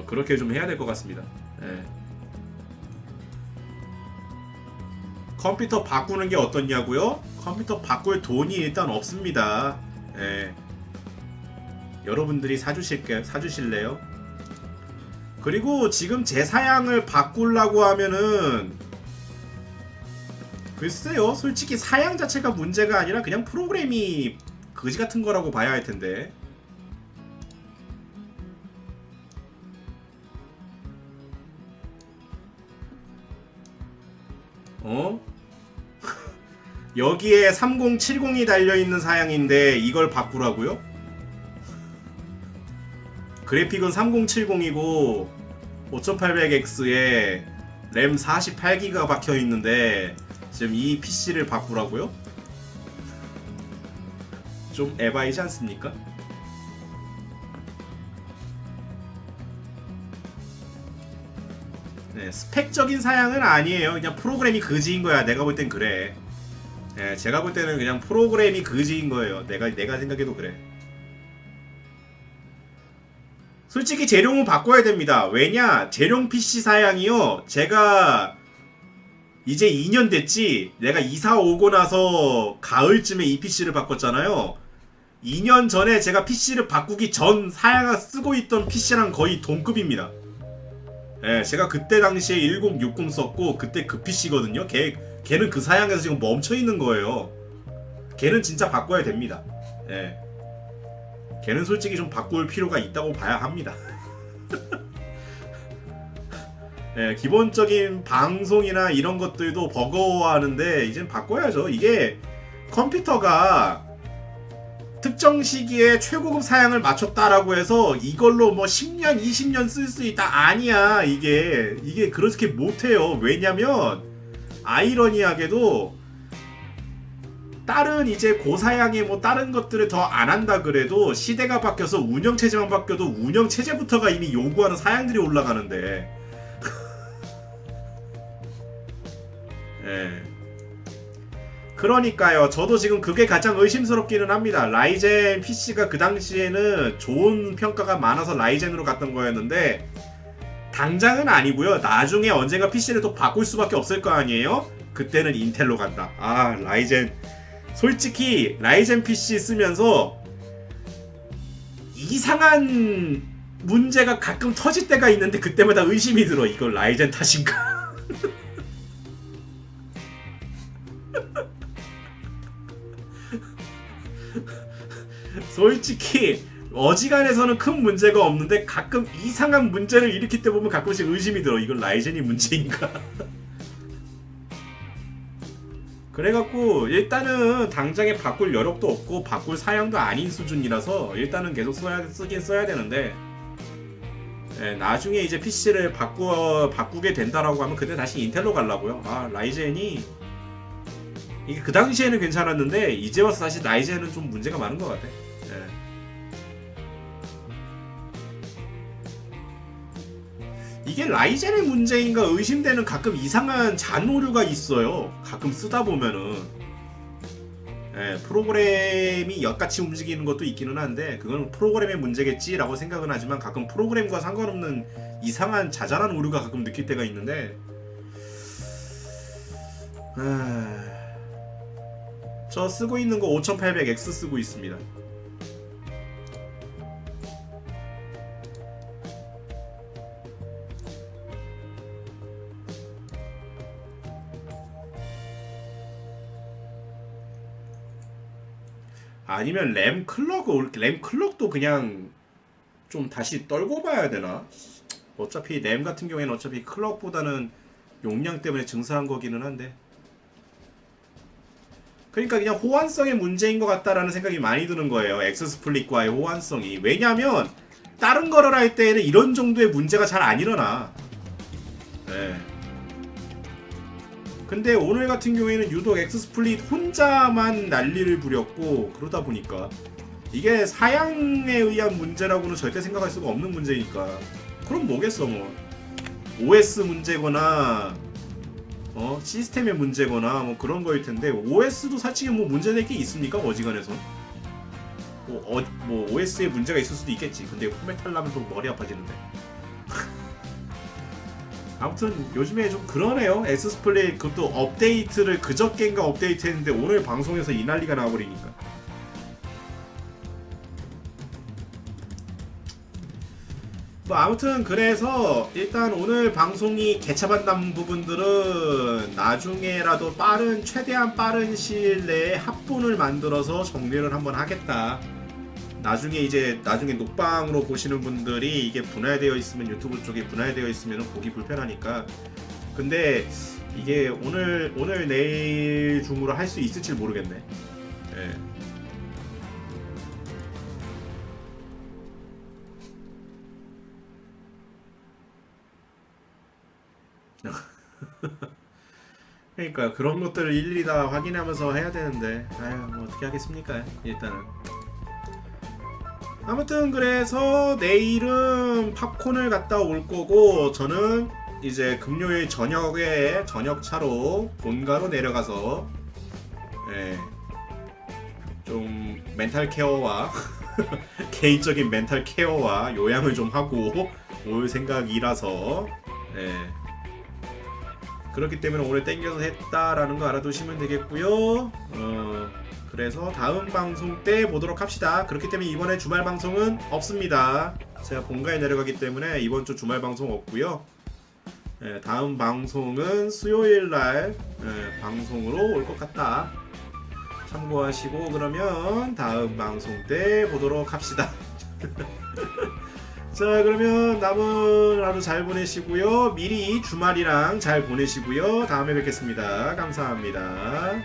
그렇게 좀 해야 될 것 같습니다. 예. 컴퓨터 바꾸는 게 어떻냐고요? 컴퓨터 바꿀 돈이 일단 없습니다. 예. 여러분들이 사주실래요? 그리고 지금 제 사양을 바꾸려고 하면은 글쎄요, 솔직히 사양 자체가 문제가 아니라 그냥 프로그램이 거지 같은 거라고 봐야 할 텐데. 여기에 3070이 달려있는 사양인데 이걸 바꾸라고요? 그래픽은 3070이고 5800X에 램 48기가 박혀있는데 지금 이 PC를 바꾸라고요? 좀 에바이지 않습니까? 네, 스펙적인 사양은 아니에요. 그냥 프로그램이 그지인 거야. 내가 볼 땐 그래. 네, 제가 볼 때는 그냥 프로그램이 그지인 거예요. 내가 생각해도 그래. 솔직히 재룡은 바꿔야 됩니다. 왜냐? 재룡 PC 사양이요. 제가 이제 2년 됐지. 내가 이사 오고 나서 가을쯤에 이 PC를 바꿨잖아요. 2년 전에 제가 PC를 바꾸기 전 사양을 쓰고 있던 PC랑 거의 동급입니다. 예, 제가 그때 당시에 1060 썼고 그때 그 PC거든요. 걔는 그 사양에서 지금 멈춰있는 거예요. 걔는 진짜 바꿔야 됩니다. 예. 걔는 솔직히 좀 바꿀 필요가 있다고 봐야 합니다. 예, 기본적인 방송이나 이런 것들도 버거워하는데 이젠 바꿔야죠. 이게 컴퓨터가 특정 시기에 최고급 사양을 맞췄다라고 해서 이걸로 뭐 10년, 20년 쓸 수 있다. 아니야. 이게 그렇게 못해요. 왜냐면 아이러니하게도 다른 이제 고사양의 뭐 다른 것들을 더 안 한다 그래도 시대가 바뀌어서 운영체제만 바뀌어도 운영체제부터가 이미 요구하는 사양들이 올라가는데 예. 그러니까요. 저도 지금 그게 가장 의심스럽기는 합니다. 라이젠 PC가 그 당시에는 좋은 평가가 많아서 라이젠으로 갔던 거였는데 당장은 아니고요. 나중에 언젠가 PC를 또 바꿀 수밖에 없을 거 아니에요? 그때는 인텔로 간다. 라이젠 솔직히 라이젠 PC 쓰면서 이상한 문제가 가끔 터질 때가 있는데 그때마다 의심이 들어. 이걸 라이젠 탓인가? 솔직히 어지간해서는 큰 문제가 없는데 가끔 이상한 문제를 일으킬 때 보면 가끔씩 의심이 들어. 이건 라이젠이 문제인가? 그래갖고 일단은 당장에 바꿀 여력도 없고 바꿀 사양도 아닌 수준이라서 일단은 계속 쓰긴 써야 되는데, 예, 나중에 이제 PC를 바꾸게 된다라고 하면 그때 다시 인텔로 가려고요. 아, 라이젠이 이게 그 당시에는 괜찮았는데 이제 와서 다시 라이젠은 좀 문제가 많은 것 같아. 예. 이게 라이젠의 문제인가 의심되는 가끔 이상한 잔 오류가 있어요. 가끔 쓰다 보면은, 예, 프로그램이 역같이 움직이는 것도 있기는 한데 그건 프로그램의 문제겠지라고 생각은 하지만 가끔 프로그램과 상관없는 이상한 자잘한 오류가 가끔 느낄 때가 있는데, 저 쓰고 있는 거 5800X 쓰고 있습니다. 아니면 램 클럭도 그냥 좀 다시 떨고 봐야 되나? 어차피 램 같은 경우에는 어차피 클럭보다는 용량 때문에 증사한 거기는 한데, 그러니까 그냥 호환성의 문제인 것 같다라는 생각이 많이 드는 거예요. 엑스스플릿과의 호환성이. 왜냐면 다른 거를 할 때에는 이런 정도의 문제가 잘 안 일어나. 네. 근데 오늘 같은 경우에는 유독 엑스스플릿 혼자만 난리를 부렸고, 그러다 보니까 이게 사양에 의한 문제라고는 절대 생각할 수가 없는 문제니까. 그럼 뭐겠어, 뭐 OS 문제거나 시스템의 문제거나 뭐 그런 거일 텐데, OS도 솔직히 뭐 문제될 게 있습니까? 어지간해서 뭐 OS에 문제가 있을 수도 있겠지. 근데 포맷하려면 또 머리 아파지는데. 아무튼 요즘에 좀 그러네요. 엑스스플릿 그것도 업데이트를 그저께인가 업데이트했는데 오늘 방송에서 이 난리가 나와버리니까. 뭐 아무튼 그래서 일단 오늘 방송이 개차반난 부분들은 나중에라도 최대한 빠른 시일 내에 합본을 만들어서 정리를 한번 하겠다. 나중에 녹방으로 보시는 분들이 이게 분할되어 있으면, 유튜브 쪽에 분할되어 있으면 보기 불편하니까. 근데 이게 오늘 내일 중으로 할 수 있을지 모르겠네. 예. 그러니까 그런 것들을 일일이 다 확인하면서 해야 되는데, 뭐 어떻게 하겠습니까? 일단은. 아무튼 그래서 내일은 팝콘을 갔다 올 거고, 저는 이제 금요일 저녁에 저녁차로 본가로 내려가서, 예, 좀 멘탈 케어와 개인적인 멘탈 케어와 요양을 좀 하고 올 생각이라서, 예, 그렇기 때문에 오늘 땡겨서 했다라는 거 알아두시면 되겠고요. 그래서 다음 방송 때 보도록 합시다. 그렇기 때문에 이번에 주말 방송은 없습니다. 제가 본가에 내려가기 때문에 이번 주 주말 방송 없고요. 다음 방송은 수요일날 방송으로 올 것 같다. 참고하시고 그러면 다음 방송 때 보도록 합시다. 자, 그러면 남은 하루 잘 보내시고요. 미리 주말이랑 잘 보내시고요. 다음에 뵙겠습니다. 감사합니다.